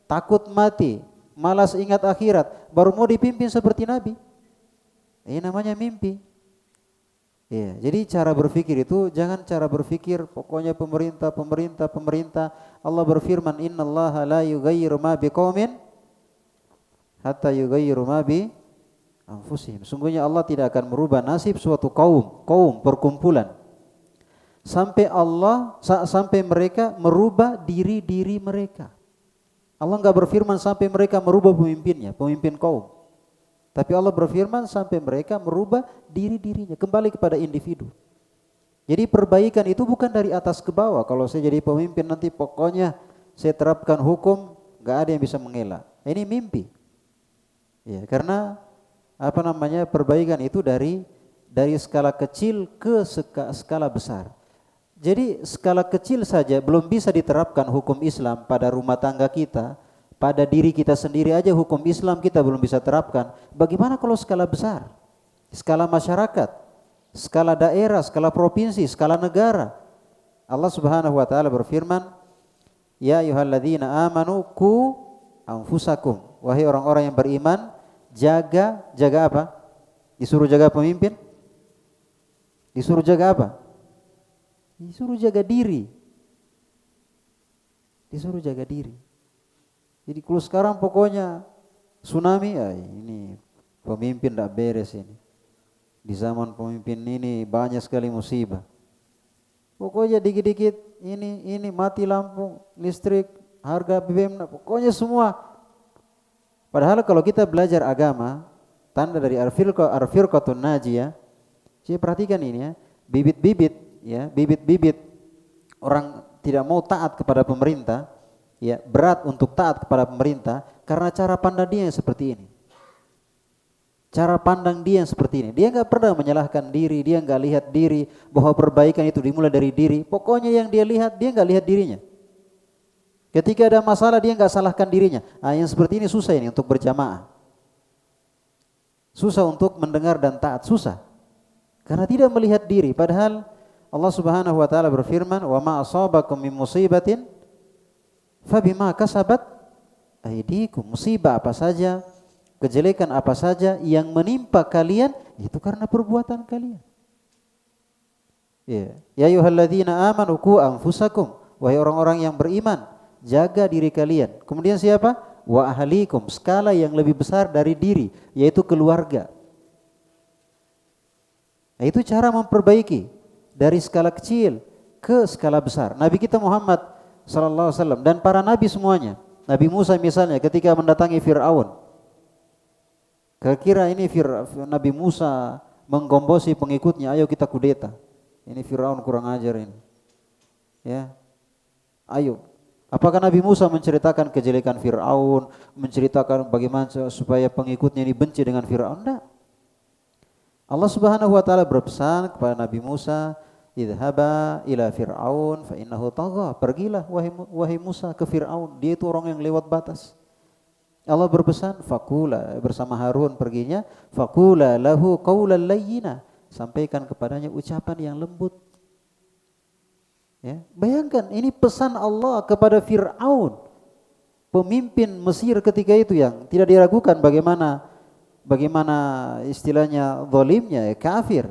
takut mati, malas ingat akhirat, baru mau dipimpin seperti Nabi. Ini namanya mimpi. Ya, jadi cara berpikir itu jangan cara berpikir pokoknya pemerintah. Allah berfirman, innallaha la yughayyiru ma biqaumin hatta yughayyiru ma bi anfusihim. Sungguhnya Allah tidak akan merubah nasib suatu kaum perkumpulan sampai mereka merubah diri mereka. Allah enggak berfirman sampai mereka merubah pemimpin kaum. Tapi Allah berfirman sampai mereka merubah dirinya, kembali kepada individu. Jadi perbaikan itu bukan dari atas ke bawah. Kalau saya jadi pemimpin nanti pokoknya saya terapkan hukum, enggak ada yang bisa mengelak. Ini mimpi. Ya, karena perbaikan itu dari skala kecil ke skala besar. Jadi skala kecil saja belum bisa diterapkan hukum Islam pada rumah tangga kita, pada diri kita sendiri aja hukum Islam kita belum bisa terapkan. Bagaimana kalau skala besar? Skala masyarakat, skala daerah, skala provinsi, skala negara. Allah Subhanahu wa taala berfirman, "Ya ayyuhalladzina amanu qu anfusakum." Wahai orang-orang yang beriman, jaga apa? Disuruh jaga pemimpin? Disuruh jaga apa? Disuruh jaga diri. Disuruh jaga diri. Jadi kalau sekarang pokoknya tsunami, ini pemimpin tidak beres ini. Di zaman pemimpin ini banyak sekali musibah. Pokoknya dikit-dikit ini mati lampu, listrik, harga BBM, pokoknya semua. Padahal kalau kita belajar agama, tanda dari Al-Firqatun Najiyah, saya perhatikan ini ya, bibit-bibit orang tidak mau taat kepada pemerintah. Ya, berat untuk taat kepada pemerintah karena cara pandang dia yang seperti ini. Cara pandang dia yang seperti ini. Dia enggak pernah menyalahkan diri, dia enggak lihat diri bahwa perbaikan itu dimulai dari diri. Pokoknya yang dia lihat, dia enggak lihat dirinya. Ketika ada masalah dia enggak salahkan dirinya. Yang seperti ini susah ini untuk berjamaah. Susah untuk mendengar dan taat, susah. Karena tidak melihat diri. Padahal Allah Subhanahu wa taala berfirman, "Wa ma asabakum min musibatin fabima kasabat aydikum." Musibah apa saja, kejelekan apa saja yang menimpa kalian itu karena perbuatan kalian. Ya, ya ayyuhalladzina amanu qu anfusakum, wahai orang-orang yang beriman, jaga diri kalian. Kemudian siapa? Wa ahlikum, skala yang lebih besar dari diri, yaitu keluarga. Nah, itu cara memperbaiki dari skala kecil ke skala besar. Nabi kita Muhammad sallallahu alaihi wasallam dan para nabi semuanya. Nabi Musa misalnya ketika mendatangi Fir'aun. Kira-kira ini Nabi Musa menggombosi pengikutnya, ayo kita kudeta. Ini Fir'aun kurang ajar ini. Ya. Ayo. Apakah Nabi Musa menceritakan kejelekan Fir'aun, menceritakan bagaimana supaya pengikutnya ini benci dengan Fir'aun? Enggak. Allah Subhanahu wa taala berpesan kepada Nabi Musa, idhaba ila Fir'aun fa innahu tagha. Pergilah wahai Musa ke Fir'aun, dia itu orang yang lewat batas. Allah berpesan, faqula, bersama Harun perginya, faqula lahu qawlan layyina, sampaikan kepadanya ucapan yang lembut. Ya, bayangkan ini pesan Allah kepada Fir'aun. pemimpin Mesir ketika itu yang tidak diragukan bagaimana istilahnya zalimnya, ya, kafir.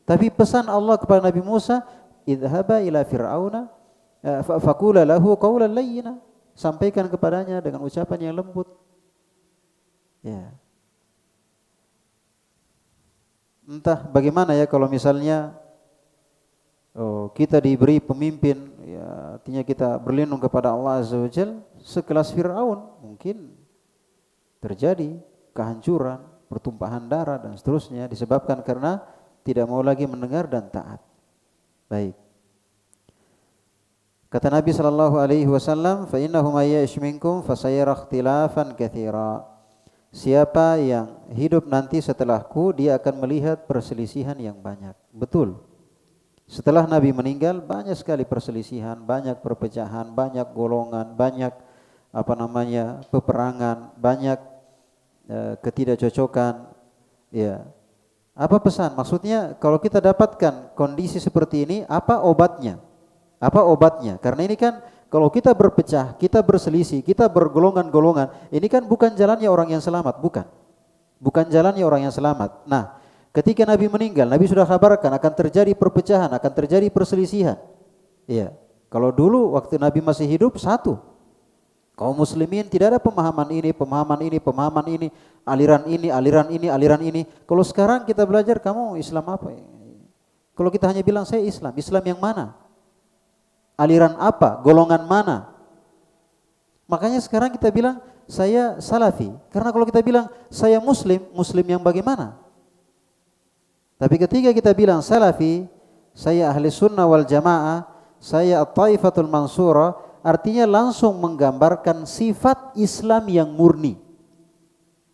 Tapi pesan Allah kepada Nabi Musa, idhaba ila fir'auna faqula lahu qawlan layyina. Sampaikan kepadanya dengan ucapan yang lembut. Ya. Entah bagaimana ya kalau misalnya kita diberi pemimpin, ya artinya kita berlindung kepada Allah Azza wa Jalla, sekelas Fir'aun mungkin terjadi kehancuran, pertumpahan darah dan seterusnya disebabkan karena tidak mau lagi mendengar dan taat. Baik. Kata Nabi sallallahu alaihi wasallam, "Fa innahu may ya'ish minkum fasayara ikhtilafan katsira." Siapa yang hidup nanti setelahku, dia akan melihat perselisihan yang banyak. Betul. Setelah Nabi meninggal banyak sekali perselisihan, banyak perpecahan, banyak golongan, banyak peperangan, banyak ketidakcocokan. Ya. Apa pesan? Maksudnya kalau kita dapatkan kondisi seperti ini, apa obatnya? Apa obatnya? Karena ini kan kalau kita berpecah, kita berselisih, kita bergolongan-golongan, ini kan bukan jalannya orang yang selamat, bukan. Bukan jalannya orang yang selamat. Nah, ketika Nabi meninggal, Nabi sudah kabarkan akan terjadi perpecahan, akan terjadi perselisihan. Iya. Kalau dulu waktu Nabi masih hidup satu. Kaum muslimin tidak ada pemahaman ini, aliran ini. Kalau sekarang kita belajar, kamu Islam apa? Kalau kita hanya bilang saya Islam, Islam yang mana? Aliran apa? Golongan mana? Makanya sekarang kita bilang saya Salafi. Karena kalau kita bilang saya Muslim, Muslim yang bagaimana? Tapi ketika kita bilang Salafi, saya Ahli Sunnah wal Jamaah, saya At-Taifatul Mansurah, artinya langsung menggambarkan sifat Islam yang murni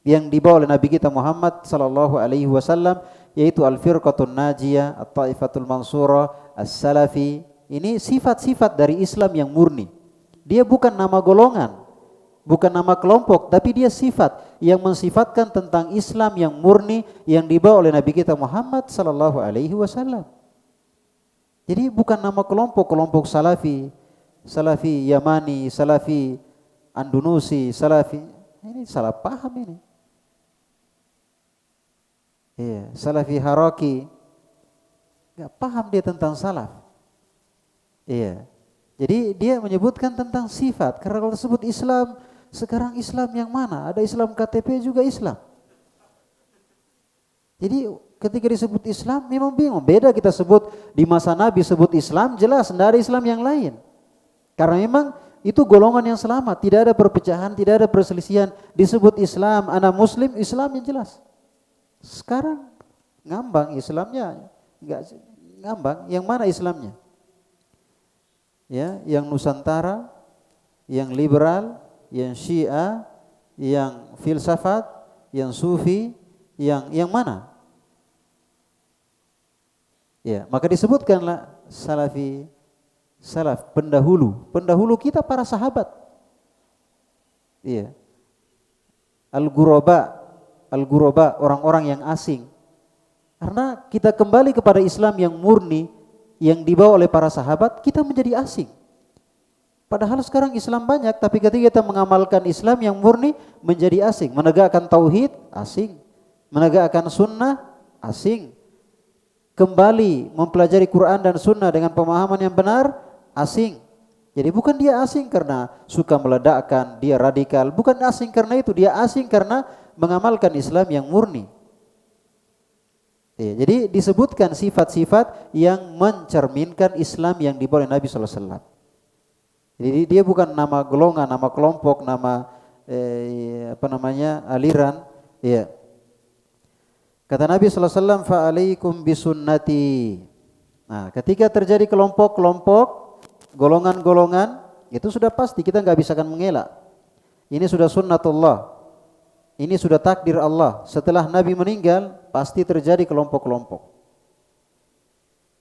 yang dibawa oleh Nabi kita Muhammad sallallahu alaihi wasallam, yaitu Al-Firqatun Najiyah, At-Taifatul Mansurah, As-Salafi. Ini sifat-sifat dari Islam yang murni. Dia bukan nama golongan, bukan nama kelompok, tapi dia sifat yang mensifatkan tentang Islam yang murni yang dibawa oleh Nabi kita Muhammad sallallahu alaihi wasallam. Jadi bukan nama kelompok Salafi, Salafi Yamani, Salafi Andalusi, Salafi. Ini salah paham ini. Iya, Salafi Haraki. Enggak paham dia tentang salaf. Iya. Jadi dia menyebutkan tentang sifat. Karena kalau disebut Islam, sekarang Islam yang mana? Ada Islam KTP juga Islam. Jadi ketika disebut Islam memang bingung. Beda kita sebut di masa Nabi sebut Islam, jelas tidak ada Islam yang lain. Karena memang itu golongan yang selamat, tidak ada perpecahan, tidak ada perselisihan. Disebut Islam, anak Muslim, Islam yang jelas. Sekarang ngambang Islamnya, enggak ngambang. Yang mana Islamnya? Ya, yang Nusantara, yang liberal, yang Syiah, yang filsafat, yang Sufi, yang mana? Ya, maka disebutkanlah Salafi, salaf, pendahulu kita para sahabat. Iya. Al-ghuraba, orang-orang yang asing. Karena kita kembali kepada Islam yang murni yang dibawa oleh para sahabat, kita menjadi asing. Padahal sekarang Islam banyak, tapi ketika kita mengamalkan Islam yang murni menjadi asing. Menegakkan tauhid, asing. Menegakkan sunnah, asing. Kembali mempelajari Quran dan sunnah dengan pemahaman yang benar, asing. Jadi bukan dia asing karena suka meledakkan, dia radikal. Bukan asing karena itu, dia asing karena mengamalkan Islam yang murni. Ya, jadi disebutkan sifat-sifat yang mencerminkan Islam yang dibawa oleh Nabi sallallahu alaihi wasallam. Jadi dia bukan nama golongan, nama kelompok, nama aliran, ya. Kata Nabi sallallahu alaihi wasallam, "Fa alaikum bisunnati." Nah, ketika terjadi kelompok-kelompok, golongan-golongan, itu sudah pasti kita enggak bisa mengelak. Ini sudah sunnatullah. Ini sudah takdir Allah. Setelah Nabi meninggal, pasti terjadi kelompok-kelompok.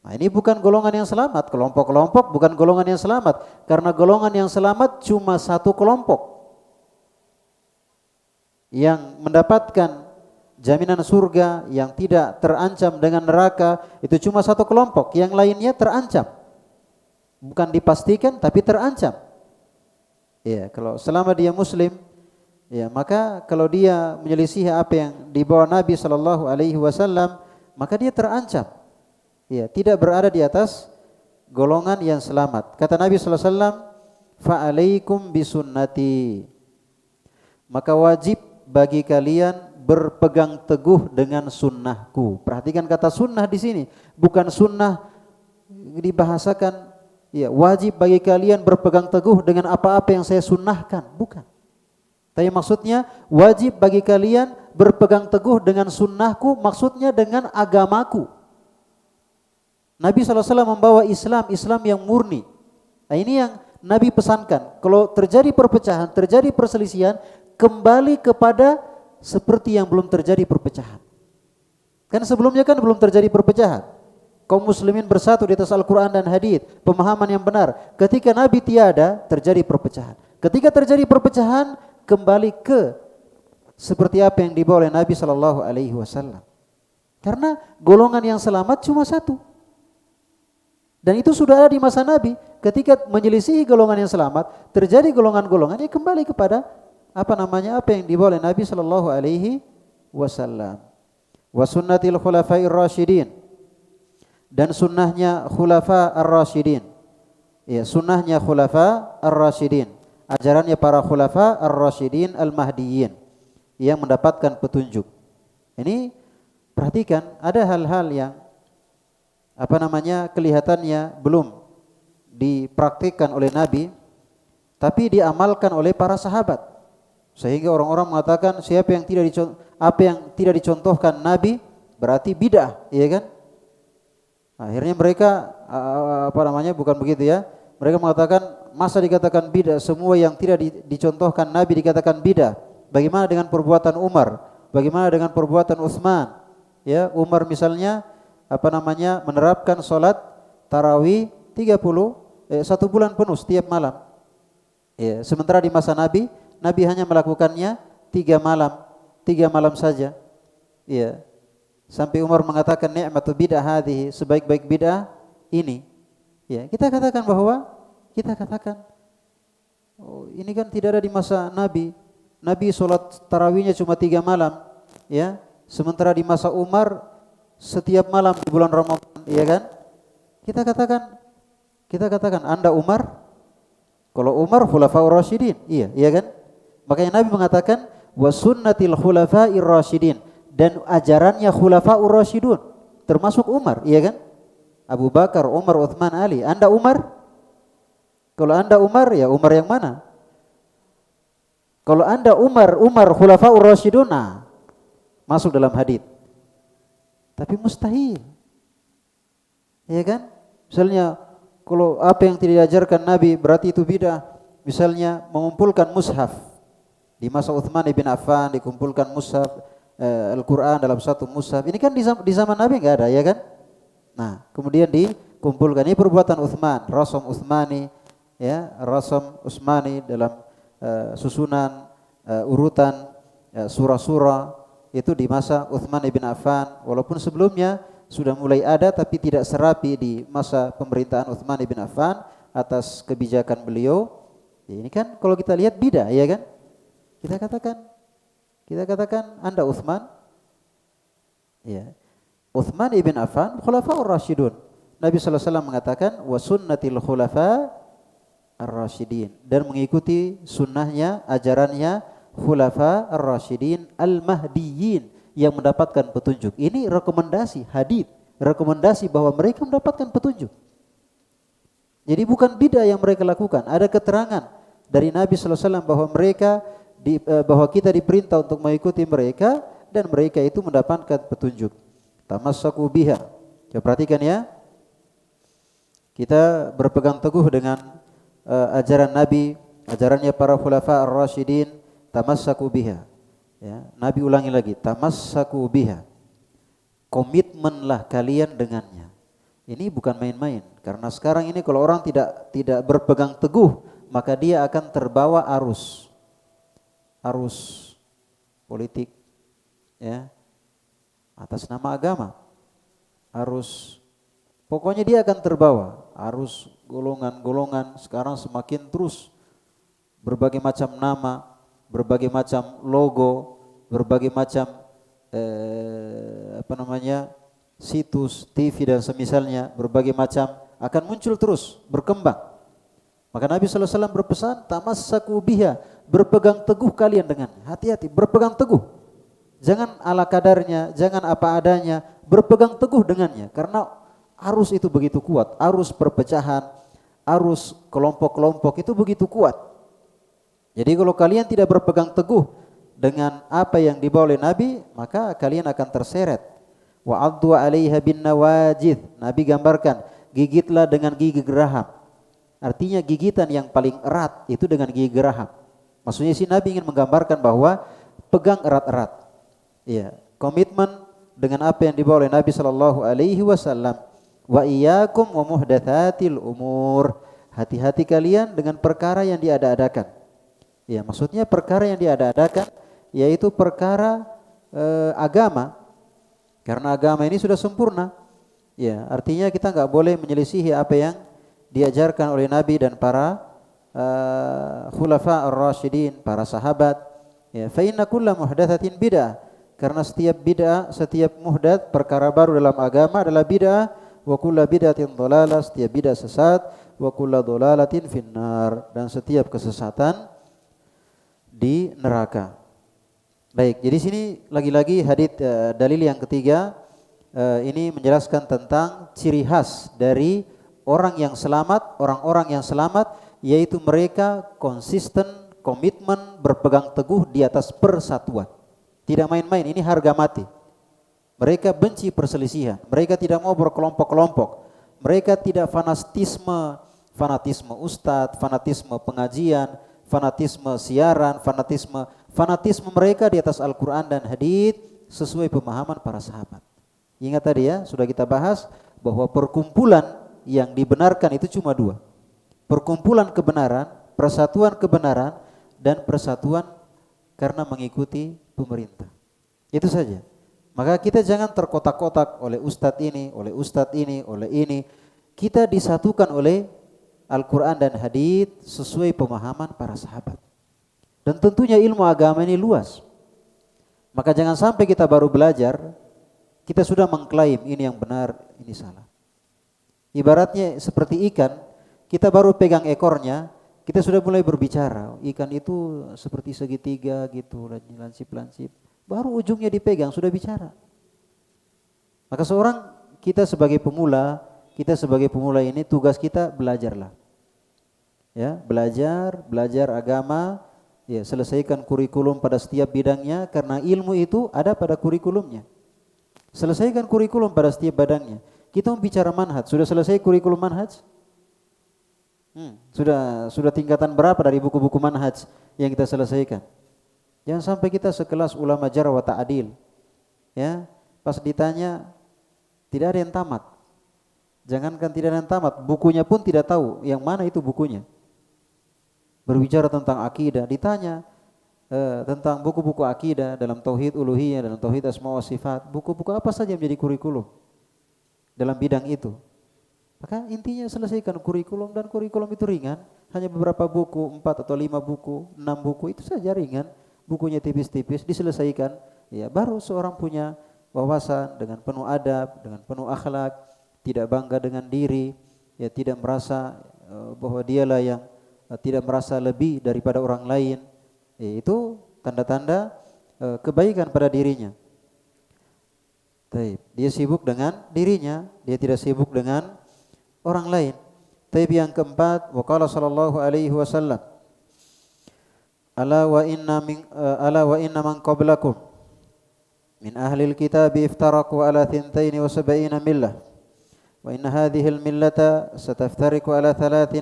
Nah, ini bukan golongan yang selamat. Kelompok-kelompok bukan golongan yang selamat. Karena golongan yang selamat cuma satu kelompok yang mendapatkan jaminan surga, yang tidak terancam dengan neraka. Itu cuma satu kelompok. Yang lainnya terancam. Bukan dipastikan tapi terancam. Ya, kalau selama dia muslim, ya maka kalau dia menyelisih apa yang dibawa Nabi sallallahu alaihi wasallam, maka dia terancam. Ya, tidak berada di atas golongan yang selamat. Kata Nabi sallallahu alaihi wasallam, "Fa alaikum bisunnati." Maka wajib bagi kalian berpegang teguh dengan sunnahku. Perhatikan kata sunnah di sini, bukan sunnah dibahasakan ya wajib bagi kalian berpegang teguh dengan apa-apa yang saya sunnahkan, bukan. Tapi maksudnya wajib bagi kalian berpegang teguh dengan sunnahku, maksudnya dengan agamaku. Nabi SAW membawa Islam yang murni. Nah ini yang Nabi pesankan. Kalau terjadi perpecahan, terjadi perselisihan, kembali kepada seperti yang belum terjadi perpecahan. Kan sebelumnya kan belum terjadi perpecahan. Kaum muslimin bersatu di atas Al-Quran dan hadits, pemahaman yang benar. Ketika Nabi tiada, terjadi perpecahan. Ketika terjadi perpecahan, kembali ke seperti apa yang dibawa oleh Nabi Shallallahu Alaihi Wasallam. Karena golongan yang selamat cuma satu. Dan itu sudah ada di masa Nabi. Ketika menyelisihi golongan yang selamat, terjadi golongan-golongan yang kembali kepada apa yang dibawa oleh Nabi Shallallahu Alaihi Wasallam. Wa sunnatil khulafair rasyidin, dan sunnahnya khulafa ar-rasyidin. Ya, sunnahnya khulafa ar-rasyidin. Ajarannya para khulafa ar-rasyidin al-mahdiyyin yang mendapatkan petunjuk. Ini perhatikan, ada hal-hal yang kelihatannya belum dipraktikkan oleh Nabi, tapi diamalkan oleh para sahabat. Sehingga orang-orang mengatakan apa yang tidak dicontohkan Nabi berarti bid'ah, iya kan? Akhirnya mereka bukan begitu ya. Mereka mengatakan masa dikatakan bid'ah, semua yang tidak dicontohkan Nabi dikatakan bid'ah. Bagaimana dengan perbuatan Umar? Bagaimana dengan perbuatan Utsman? Ya, Umar misalnya menerapkan salat tarawih 1 bulan penuh setiap malam. Ya, sementara di masa Nabi hanya melakukannya 3 malam saja. Ya. Sampai Umar mengatakan ni'matu bid'ah hadhihi, sebaik-baik bid'ah ini. Ya, kita katakan ini kan tidak ada di masa Nabi. Nabi salat tarawihnya cuma 3 malam, ya. Sementara di masa Umar setiap malam di bulan Ramadan, ya kan? Kita katakan Anda Umar, kalau Umar khulafaur rasyidin, iya kan? Makanya Nabi mengatakan wa sunnatil khulafair rasyidin, dan ajarannya khulafaur rasyidun termasuk Umar, iya kan? Abu Bakar, Umar, Utsman, Ali. Anda Umar? Kalau Anda Umar, ya Umar yang mana? Kalau Anda Umar khulafaur rasyidun, masuk dalam hadits. Tapi mustahil. Ya kan? Misalnya kalau apa yang tidak diajarkan Nabi berarti itu bid'ah. Misalnya mengumpulkan mushaf. Di masa Utsman bin Affan dikumpulkan mushaf Al-Quran dalam satu mushaf. Ini kan di zaman Nabi enggak ada, ya kan? Nah, kemudian dikumpulkan. Ini perbuatan Utsman, Rasam Utsmani, ya, Rasam Utsmani dalam susunan urutan surah-surah itu di masa Utsman bin Affan. Walaupun sebelumnya sudah mulai ada tapi tidak serapi di masa pemerintahan Utsman bin Affan atas kebijakan beliau. Ya, ini kan kalau kita lihat bid'ah, ya kan? Kita katakan Anda Utsman, ya. Utsman ibn Affan khulafaur rasyidun. Nabi sallallahu alaihi wasallam mengatakan wa sunnatil khulafa ar-rasyidin, dan mengikuti sunnahnya, ajarannya khulafa ar-rasyidin al-mahdiyyin yang mendapatkan petunjuk. Ini rekomendasi hadits, rekomendasi bahwa mereka mendapatkan petunjuk. Jadi bukan bid'ah yang mereka lakukan. Ada keterangan dari Nabi sallallahu alaihi wasallam bahwa kita diperintah untuk mengikuti mereka dan mereka itu mendapatkan petunjuk. Tamassaku biha. Coba perhatikan ya. Kita berpegang teguh dengan ajaran Nabi, ajarannya para khulafa ar-rasyidin, tamassaku biha. Ya, Nabi ulangi lagi, tamassaku biha. Komitmenlah kalian dengannya. Ini bukan main-main, karena sekarang ini kalau orang tidak berpegang teguh, maka dia akan terbawa arus politik, ya, atas nama agama. Pokoknya dia akan terbawa arus golongan-golongan sekarang semakin terus berbagai macam nama, berbagai macam logo, berbagai macam situs TV dan semisalnya, berbagai macam akan muncul terus, berkembang. Maka Nabi SAW berpesan, tamassaku biha, berpegang teguh kalian dengannya. Hati-hati, berpegang teguh. Jangan ala kadarnya, jangan apa adanya, berpegang teguh dengannya. Karena arus itu begitu kuat, arus perpecahan, arus kelompok-kelompok itu begitu kuat. Jadi kalau kalian tidak berpegang teguh dengan apa yang dibawa oleh Nabi, maka kalian akan terseret. Wa'addu 'alaiha bin nawajid. Nabi gambarkan, gigitlah dengan gigi geraham. Artinya gigitan yang paling erat itu dengan gigi geraham. Maksudnya si Nabi ingin menggambarkan bahwa pegang erat-erat. Iya, komitmen dengan apa yang dibawa oleh Nabi sallallahu alaihi wasallam. Wa iyyakum wa muhdatsatil umur. Hati-hati kalian dengan perkara yang diada-adakan. Ya, maksudnya perkara yang diada-adakan yaitu perkara agama. Karena agama ini sudah sempurna. Ya, artinya kita enggak boleh menyelisihi apa yang diajarkan oleh Nabi dan para khulafa ar-rasyidin, para sahabat. Ya, fa inna kulla muhdatsatin bid'ah. Karena setiap bid'ah, setiap muhdatsah, perkara baru dalam agama adalah bid'ah, wa kullu bid'atin dhalalah, setiap bid'ah sesat, wa kullu dhalalatin finnar, dan setiap kesesatan di neraka. Baik, jadi sini lagi-lagi hadits dalil yang ketiga ini menjelaskan tentang ciri khas dari orang yang selamat, orang-orang yang selamat, yaitu mereka konsisten, komitmen, berpegang teguh di atas persatuan. Tidak main-main, ini harga mati. Mereka benci perselisihan, mereka tidak mau berkelompok-kelompok, mereka tidak fanatisme ustadz, fanatisme pengajian, fanatisme siaran, fanatisme mereka di atas Al-Quran dan hadits sesuai pemahaman para sahabat. Ingat tadi ya, sudah kita bahas bahwa perkumpulan yang dibenarkan itu cuma dua. Perkumpulan kebenaran, persatuan kebenaran, dan persatuan karena mengikuti pemerintah. Itu saja. Maka kita jangan terkotak-kotak oleh ustadz ini, oleh ustadz ini, oleh ini. Kita disatukan oleh Al-Quran dan hadits sesuai pemahaman para sahabat. Dan tentunya ilmu agama ini luas. Maka jangan sampai kita baru belajar, kita sudah mengklaim ini yang benar, ini salah. Ibaratnya seperti ikan, kita baru pegang ekornya, kita sudah mulai berbicara. Ikan itu seperti segitiga gitu, lancip-lancip. Baru ujungnya dipegang, sudah bicara. Maka kita sebagai pemula ini tugas kita belajarlah. Ya, belajar agama, ya, selesaikan kurikulum pada setiap bidangnya karena ilmu itu ada pada kurikulumnya. Selesaikan kurikulum pada setiap bidangnya. Kita bicara manhaj, sudah selesai kurikulum manhaj? Sudah tingkatan berapa dari buku-buku manhaj yang kita selesaikan? Jangan sampai kita sekelas ulama jarh wa ta'dil. Ya, pas ditanya tidak ada yang tamat. Jangankan tidak ada yang tamat, bukunya pun tidak tahu yang mana itu bukunya. Berbicara tentang akidah, ditanya tentang buku-buku akidah dalam tauhid uluhiyah, dalam tauhid asma wa sifat, buku-buku apa saja menjadi kurikulum dalam bidang itu. Maka intinya selesaikan kurikulum, dan kurikulum itu ringan, hanya beberapa buku, 4 atau 5 buku, 6 buku, itu saja ringan, bukunya tipis-tipis, diselesaikan, ya baru seorang punya wawasan dengan penuh adab, dengan penuh akhlak, tidak bangga dengan diri, ya tidak merasa bahwa dialah yang tidak merasa lebih daripada orang lain. Ya, itu tanda-tanda kebaikan pada dirinya. Dia sibuk dengan dirinya, dia tidak sibuk dengan orang lain. Yang keempat, waqala sallallahu alaihi wasallam, ala wa inna man qablakum min ahli alkitab iftaraku ala 72 millah wa inna hadhihi almillata sataftariku ala 73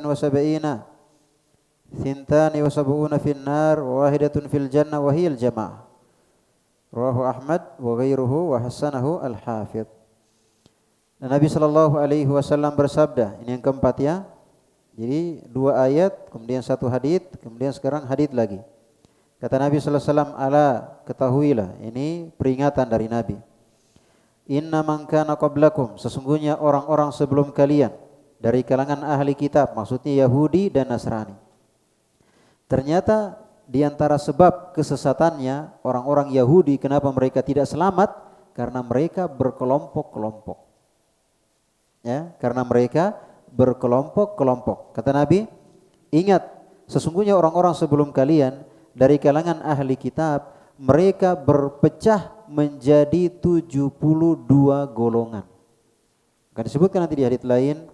thintani wa sab'una fin nar wa wahidatun fil jannah wa hiya al jamaah. Rawahu Ahmad wa ghairuhu wa hasanahu al-Hafidh. Nabi sallallahu alaihi wasallam bersabda, ini yang keempat ya. Jadi 2 ayat, kemudian 1 hadits, kemudian sekarang hadits lagi. Kata Nabi sallallahu alaihi wasallam, ala ketahuilah, ini peringatan dari Nabi. Inna man kana qablakum, sesungguhnya orang-orang sebelum kalian dari kalangan ahli kitab, maksudnya Yahudi dan Nasrani. Ternyata di antara sebab kesesatannya orang-orang Yahudi, kenapa mereka tidak selamat? Karena mereka berkelompok-kelompok. Ya, karena mereka berkelompok-kelompok. Kata Nabi, ingat, sesungguhnya orang-orang sebelum kalian dari kalangan ahli kitab, mereka berpecah menjadi 72 golongan. Akan disebutkan nanti di hadits lain,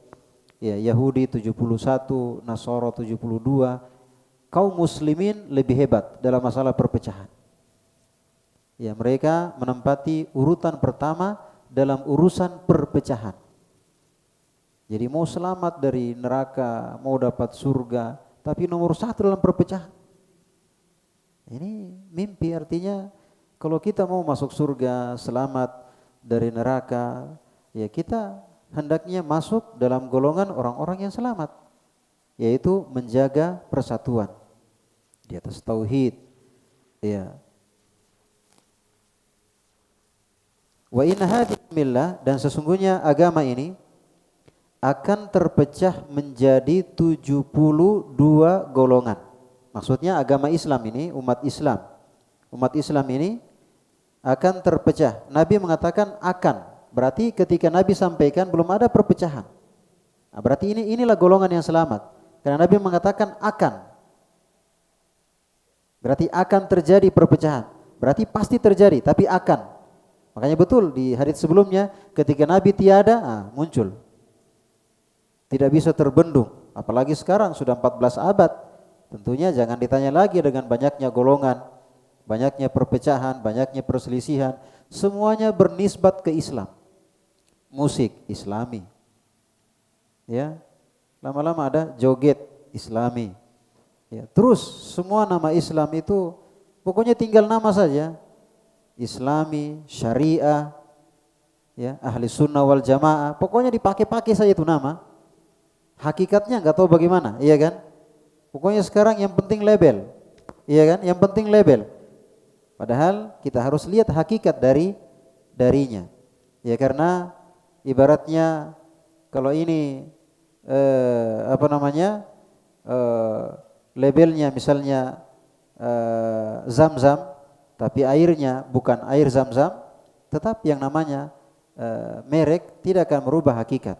ya, Yahudi 71, Nasara 72. Kaum muslimin lebih hebat dalam masalah perpecahan. Ya, mereka menempati urutan pertama dalam urusan perpecahan. Jadi mau selamat dari neraka, mau dapat surga, tapi nomor satu dalam perpecahan. Ini mimpi, artinya kalau kita mau masuk surga, selamat dari neraka, ya kita hendaknya masuk dalam golongan orang-orang yang selamat, yaitu menjaga persatuan di atas tauhid. Ya. Wa inna hadhihi millah, dan sesungguhnya agama ini akan terpecah menjadi 72 golongan. Maksudnya agama Islam ini, umat Islam ini akan terpecah. Nabi mengatakan akan, berarti ketika Nabi sampaikan belum ada perpecahan. Nah, berarti inilah golongan yang selamat. Karena Nabi mengatakan akan, berarti akan terjadi perpecahan. Berarti pasti terjadi, tapi akan. Makanya betul di hadits sebelumnya ketika Nabi tiada, muncul. Tidak bisa terbendung. Apalagi sekarang sudah 14 abad. Tentunya jangan ditanya lagi dengan banyaknya golongan, banyaknya perpecahan, banyaknya perselisihan. Semuanya bernisbat ke Islam. Musik Islami. Ya. Lama-lama ada joget Islami. Ya, terus semua nama Islam itu pokoknya tinggal nama saja. Islami, syariah, ya, ahli sunnah wal jamaah. Pokoknya dipakai-pakai saja itu nama. Hakikatnya nggak tahu bagaimana, iya kan? Pokoknya sekarang yang penting label, iya kan? Yang penting label. Padahal kita harus lihat hakikat darinya. Ya, karena ibaratnya kalau ini labelnya misalnya Zam-Zam, tapi airnya bukan air Zam-Zam, tetap yang namanya merek tidak akan merubah hakikat.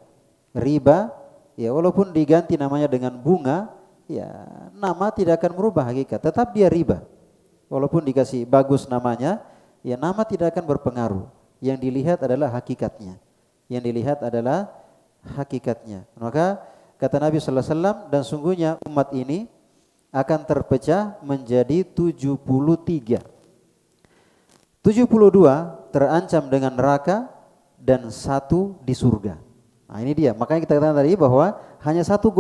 Riba, ya walaupun diganti namanya dengan bunga, ya nama tidak akan merubah hakikat, tetap dia riba. Walaupun dikasih bagus namanya, ya nama tidak akan berpengaruh. Yang dilihat adalah hakikatnya. Maka kata Nabi sallallahu alaihi wasallam, dan sungguhnya umat ini akan terpecah menjadi 73. 72 terancam dengan neraka dan 1 di surga. Nah, ini dia. Makanya kita katakan tadi bahwa hanya satu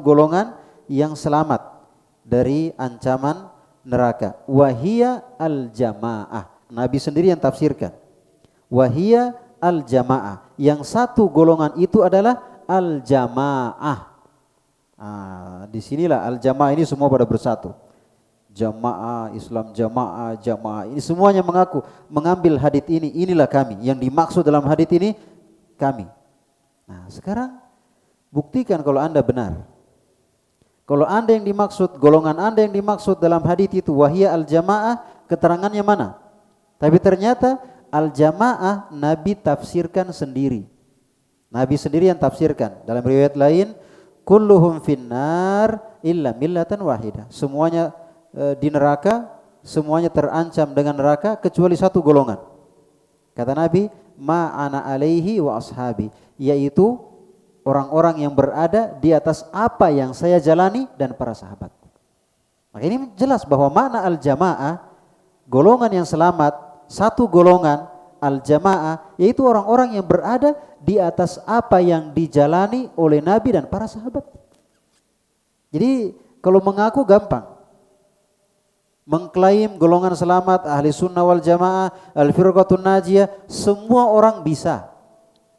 golongan yang selamat dari ancaman neraka. Wahia al-jamaah. Nabi sendiri yang tafsirkan. Wahia al-jamaah. Yang satu golongan itu adalah al-jamaah. Disinilah al-jamaah ini semua pada bersatu. Jamaah, Islam jamaah. Ini semuanya mengambil hadits ini. Inilah kami. Yang dimaksud dalam hadits ini kami. Nah, sekarang buktikan kalau Anda benar. Kalau Anda yang dimaksud, golongan Anda yang dimaksud dalam hadits itu wahia al-jamaah, keterangannya mana? Tapi ternyata al-jamaah Nabi tafsirkan sendiri. Nabi sendiri yang tafsirkan. Dalam riwayat lain, kulluhum finnar illa millatan wahidah. Semuanya di neraka, semuanya terancam dengan neraka kecuali satu golongan. Kata Nabi, ma ana alaihi wa ashabi, yaitu orang-orang yang berada di atas apa yang saya jalani dan para sahabat. Maka ini jelas bahwa makna al-jamaah, golongan yang selamat, satu golongan al-jamaah, yaitu orang-orang yang berada di atas apa yang dijalani oleh Nabi dan para sahabat. Jadi kalau mengaku gampang, mengklaim golongan selamat, ahli sunnah wal jamaah, al-firqatun najiyah, semua orang bisa.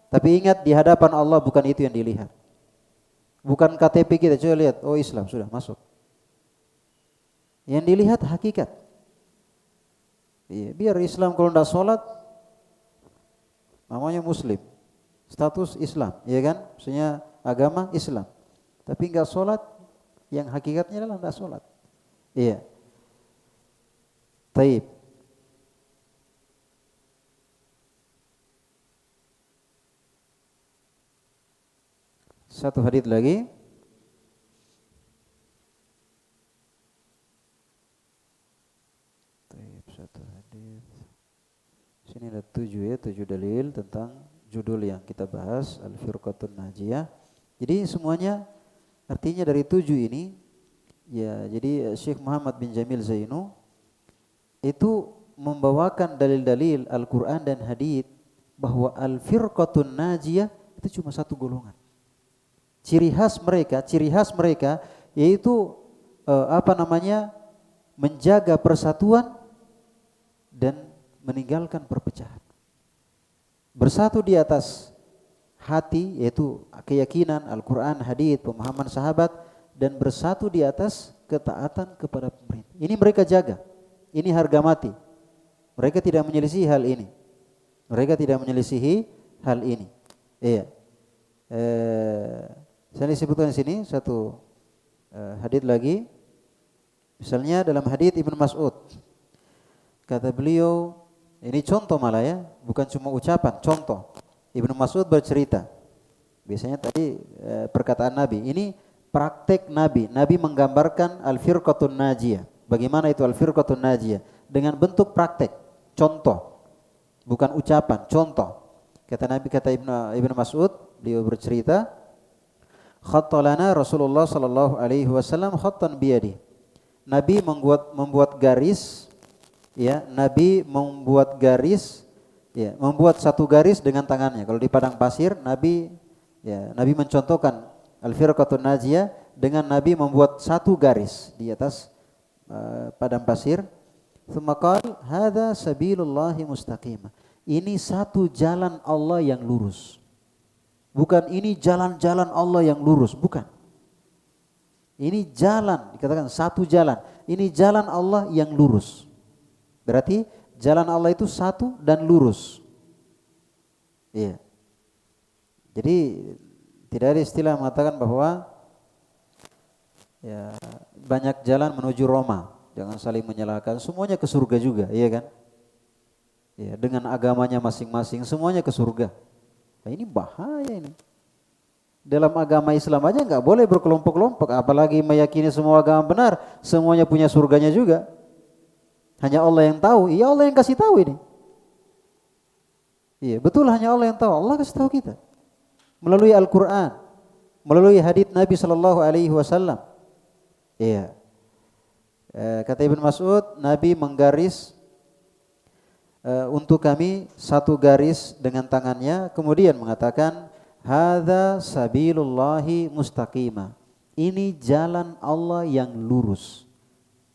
Tapi ingat, di hadapan Allah bukan itu yang dilihat. Bukan KTP kita, coba lihat, oh Islam, sudah masuk. Yang dilihat hakikat. Biar Islam kalau tidak sholat, namanya Muslim, status Islam, ya kan? Maksudnya agama Islam. Tapi enggak sholat, yang hakikatnya adalah tidak sholat. Iya. Taib. Satu hadits lagi. Taib, satu hadits. Sini ada 7 dalil tentang judul yang kita bahas, Al-Firqatun Najiyah. Jadi semuanya artinya dari 7 ini, ya jadi Syekh Muhammad bin Jamil Zainu itu membawakan dalil-dalil Al-Quran dan hadits bahwa Al-Firqatun Najiyah itu cuma satu golongan. Ciri khas mereka yaitu menjaga persatuan dan meninggalkan perpecahan. Bersatu di atas hati yaitu keyakinan Al-Quran, hadits, pemahaman sahabat, dan bersatu di atas ketaatan kepada pemerintah. Ini mereka jaga. Ini harga mati. Mereka tidak menyelisihi hal ini. Iya. Saya disebutkan di sini satu hadits lagi. Misalnya dalam hadits Ibnu Mas'ud, kata beliau, ini contoh malah ya, bukan cuma ucapan, contoh. Ibnu Mas'ud bercerita. Biasanya tadi perkataan Nabi, ini praktek Nabi. Nabi menggambarkan Al-Firqatun Najiyah. Bagaimana itu Al-Firqatun Najiyah? Dengan bentuk praktek, contoh. Bukan ucapan, contoh. Kata Nabi, kata Ibnu Mas'ud, beliau bercerita, khattalana Rasulullah sallallahu alaihi wasallam khattan biyadi. Nabi membuat garis, ya, Nabi membuat garis, ya, membuat satu garis dengan tangannya. Kalau di padang pasir, Nabi mencontohkan Al-Firqatun Najiyah dengan Nabi membuat satu garis di atas padang pasir. Tsumma qala hadza sabilullahi mustaqimah. Ini satu jalan Allah yang lurus. Bukan ini jalan-jalan Allah yang lurus, bukan. Ini jalan, dikatakan satu jalan. Ini jalan Allah yang lurus. Berarti jalan Allah itu satu dan lurus. Iya. Jadi tidak ada istilah mengatakan bahwa ya banyak jalan menuju Roma. Jangan saling menyalahkan. Semuanya ke surga juga, iya kan? Ya, dengan agamanya masing-masing, semuanya ke surga. Nah, ini bahaya ini. Dalam agama Islam aja nggak boleh berkelompok-kelompok, apalagi meyakini semua agama benar, semuanya punya surganya juga. Hanya Allah yang tahu. Iya, Allah yang kasih tahu ini. Iya, betul, hanya Allah yang tahu. Allah kasih tahu kita melalui Al-Quran, melalui hadits Nabi Sallallahu Alaihi Wasallam. Iya. Kata Ibnu Mas'ud, Nabi menggaris untuk kami satu garis dengan tangannya, kemudian mengatakan hadza sabilullahi mustaqimah. Ini jalan Allah yang lurus.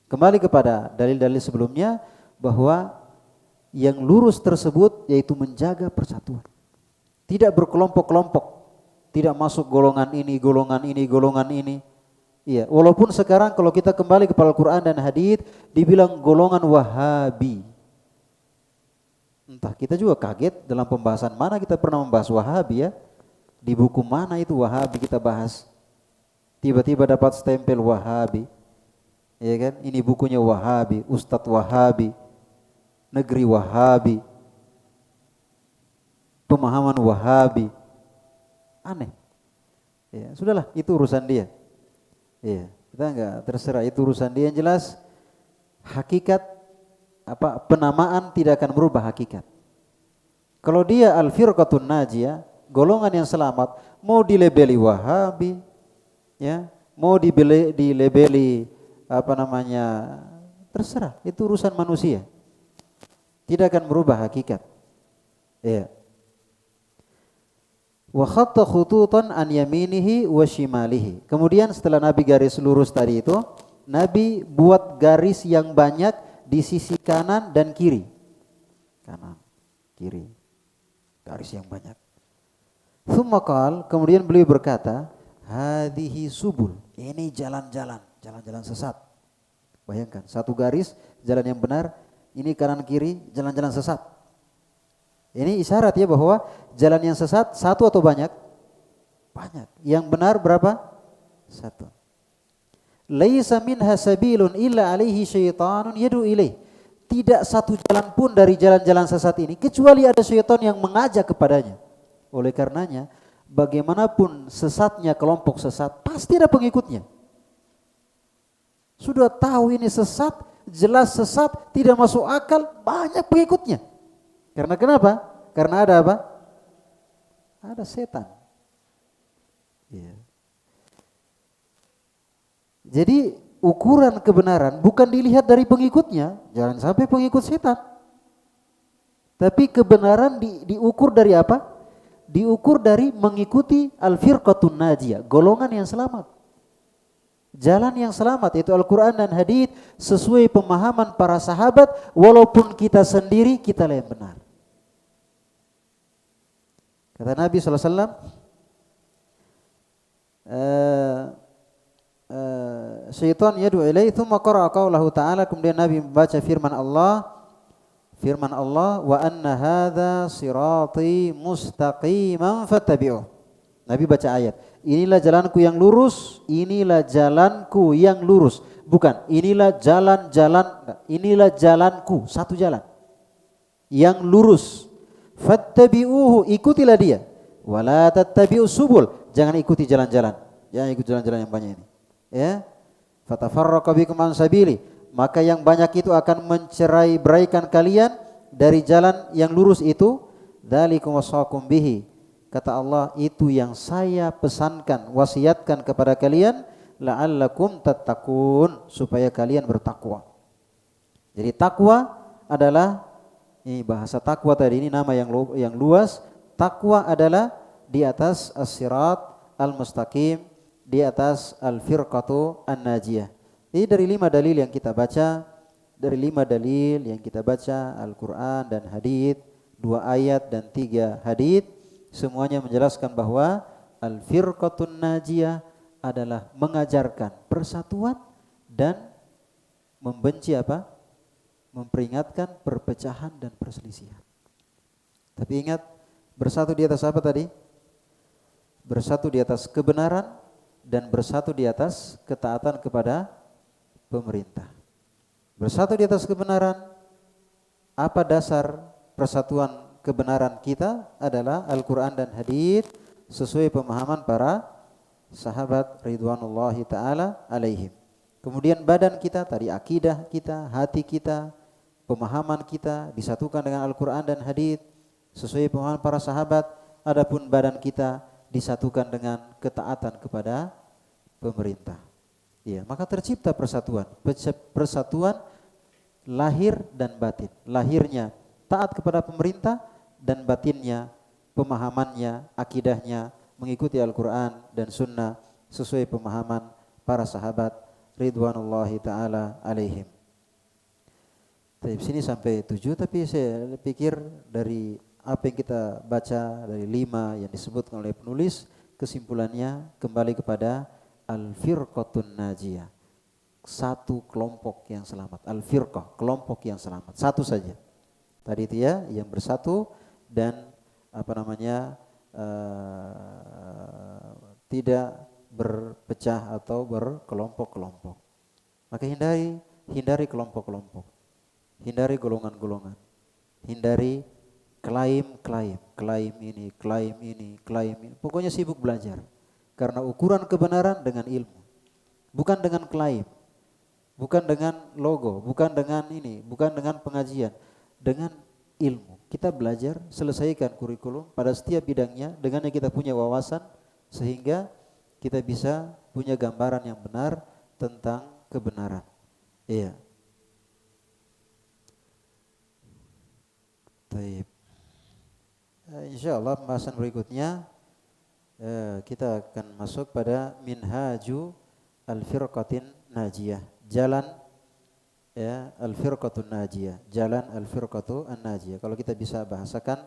Kembali kepada dalil-dalil sebelumnya bahwa yang lurus tersebut yaitu menjaga persatuan. Tidak berkelompok-kelompok, tidak masuk golongan ini, golongan ini, golongan ini. Iya, walaupun sekarang kalau kita kembali kepada Al-Quran dan hadits dibilang golongan Wahabi. Entah, kita juga kaget dalam pembahasan mana kita pernah membahas Wahabi ya. Di buku mana itu Wahabi kita bahas. Tiba-tiba dapat stempel Wahabi. Ya kan? Ini bukunya Wahabi, Ustadz Wahabi, negeri Wahabi, pemahaman Wahabi. Aneh. Ya, sudahlah, itu urusan dia. Ya, kita enggak terserah, itu urusan dia. Yang jelas hakikat penamaan tidak akan merubah hakikat. Kalau dia Al-Firqatun Najiyah, golongan yang selamat, mau dilabeli Wahabi, ya, mau dilabeli terserah, itu urusan manusia. Tidak akan merubah hakikat. Ya. Wa khatta khututan an yaminihi wa shimalihi. Kemudian setelah Nabi garis lurus tadi itu, Nabi buat garis yang banyak di sisi kanan dan kiri. Kanan, kiri. Garis yang banyak. Tsumma qala, kemudian beliau berkata, hadhihi subul. Ini jalan-jalan sesat. Bayangkan, satu garis jalan yang benar, ini kanan kiri jalan-jalan sesat. Ini isyarat ya bahwa jalan yang sesat satu atau banyak? Banyak. Yang benar berapa? Satu. Laisa minha sabilun illa alaihi syaitanun yad'u ilaih. Tidak satu jalan pun dari jalan-jalan sesat ini kecuali ada syaitan yang mengajak kepadanya. Oleh karenanya, bagaimanapun sesatnya kelompok sesat, pasti ada pengikutnya. Sudah tahu ini sesat, jelas sesat, tidak masuk akal, banyak pengikutnya. Karena kenapa? Karena ada apa? Ada setan. Ya. Jadi ukuran kebenaran bukan dilihat dari pengikutnya, jangan sampai pengikut setan. Tapi kebenaran diukur dari apa? Diukur dari mengikuti al-firqatun najiyah, golongan yang selamat. Jalan yang selamat yaitu Al-Quran dan hadits sesuai pemahaman para sahabat, walaupun kita sendiri kita yang benar. Kata Nabi SAW, syaitan yad'u ilaihi thumma qara'a qaulahu ta'ala, kemudian Nabi membaca firman Allah wa anna hadza sirati mustaqiman fattabi'uh. Nabi baca ayat, inilah jalanku yang lurus, inilah jalanku yang lurus. Bukan, inilah inilah jalanku, satu jalan yang lurus. Fattabi'uhu, ikutilah dia. Wala tattabi'us subul, jangan ikuti jalan-jalan. Jangan ikuti jalan-jalan yang banyak ini. Ya. Fatafarraqa bikum an sabili, maka yang banyak itu akan mencerai-beraikan kalian dari jalan yang lurus itu. Dzalikum wasaqum bihi, kata Allah, itu yang saya pesankan, wasiatkan kepada kalian, la'allakum tattaqun, supaya kalian bertakwa. Jadi takwa adalah, ini bahasa takwa tadi, ini nama yang luas. Takwa adalah di atas as-sirat al-mustaqim, di atas al-firqatu an-najiyah. Ini dari 5 dalil yang kita baca, Al-Quran dan hadits, 2 ayat dan 3 hadits, semuanya menjelaskan bahwa al-firqatun najiyah adalah mengajarkan persatuan dan membenci apa? Memperingatkan perpecahan dan perselisihan. Tapi ingat, bersatu di atas apa tadi? Bersatu di atas kebenaran dan bersatu di atas ketaatan kepada pemerintah. Bersatu di atas kebenaran, apa dasar persatuan kebenaran kita? Adalah Al-Quran dan hadits sesuai pemahaman para sahabat ridwanullahi ta'ala alaihim. Kemudian badan kita tadi, akidah kita, hati kita, pemahaman kita disatukan dengan Al-Quran dan hadits sesuai pemahaman para sahabat. Adapun badan kita disatukan dengan ketaatan kepada pemerintah. Ya, maka tercipta persatuan. Persatuan lahir dan batin. Lahirnya taat kepada pemerintah, dan batinnya, pemahamannya, akidahnya mengikuti Al-Quran dan Sunnah sesuai pemahaman para sahabat ridwanullahi ta'ala alaihim. Dari sini sampai 7, tapi saya pikir dari apa yang kita baca dari 5 yang disebutkan oleh penulis, kesimpulannya kembali kepada al-firqatun najiyah, satu kelompok yang selamat. Al-firqah, kelompok yang selamat, satu saja. Tadi itu ya, yang bersatu dan tidak berpecah atau berkelompok-kelompok. Maka hindari kelompok-kelompok, hindari golongan-golongan, hindari klaim ini. Pokoknya sibuk belajar. Karena ukuran kebenaran dengan ilmu, bukan dengan klaim, bukan dengan logo, bukan dengan ini, bukan dengan pengajian, dengan ilmu. Kita belajar, selesaikan kurikulum pada setiap bidangnya, dengannya kita punya wawasan sehingga kita bisa punya gambaran yang benar tentang kebenaran. Iya. Baik. Insyaallah pembahasan berikutnya kita akan masuk pada minhaju al-firqatin najiyah, jalan ya al-firqatun najiyah, jalan al-firqatu an-najiyah. Kalau kita bisa bahasakan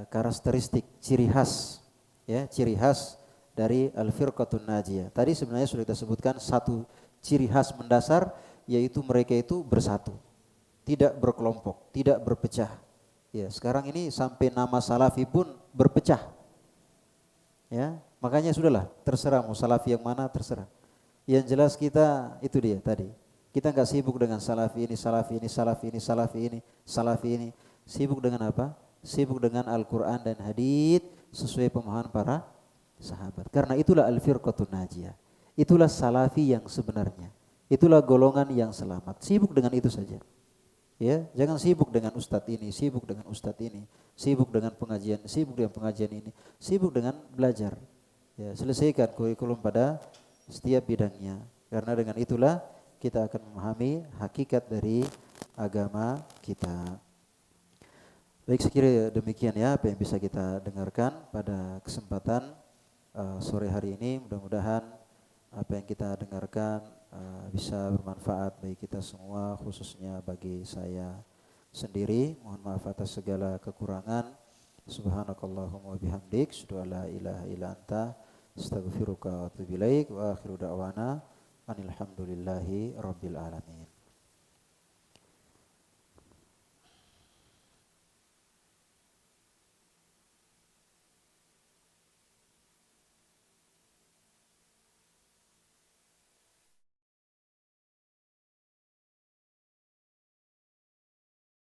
karakteristik, ciri khas ya, ciri khas dari al-firqatun najiyah. Tadi sebenarnya sudah kita sebutkan satu ciri khas mendasar, yaitu mereka itu bersatu, tidak berkelompok, tidak berpecah. Ya, sekarang ini sampai nama salafi pun berpecah. Ya, makanya sudahlah, terserah mau salafi yang mana terserah. Yang jelas kita itu dia tadi. Kita nggak sibuk dengan salafi ini, salafi ini, salafi ini, salafi ini, salafi ini. Sibuk dengan apa? Sibuk dengan Al-Quran dan hadits sesuai pemahaman para sahabat. Karena itulah al-firqatun najiyah. Itulah salafi yang sebenarnya. Itulah golongan yang selamat. Sibuk dengan itu saja. Ya, jangan sibuk dengan ustadz ini, sibuk dengan ustadz ini, sibuk dengan pengajian ini, sibuk dengan belajar. Ya, selesaikan kurikulum pada setiap bidangnya. Karena dengan itulah kita akan memahami hakikat dari agama kita. Baik, sekiranya demikian ya apa yang bisa kita dengarkan pada kesempatan sore hari ini. Mudah-mudahan apa yang kita dengarkan bisa bermanfaat bagi kita semua, khususnya bagi saya sendiri. Mohon maaf atas segala kekurangan. Subhanakallahumma bihamdik, asyhadu an la ilaha illa anta, astaghfiruka wa atubu ilaik, wa akhiru da'wana anil hamdulillahi rabbil alamin.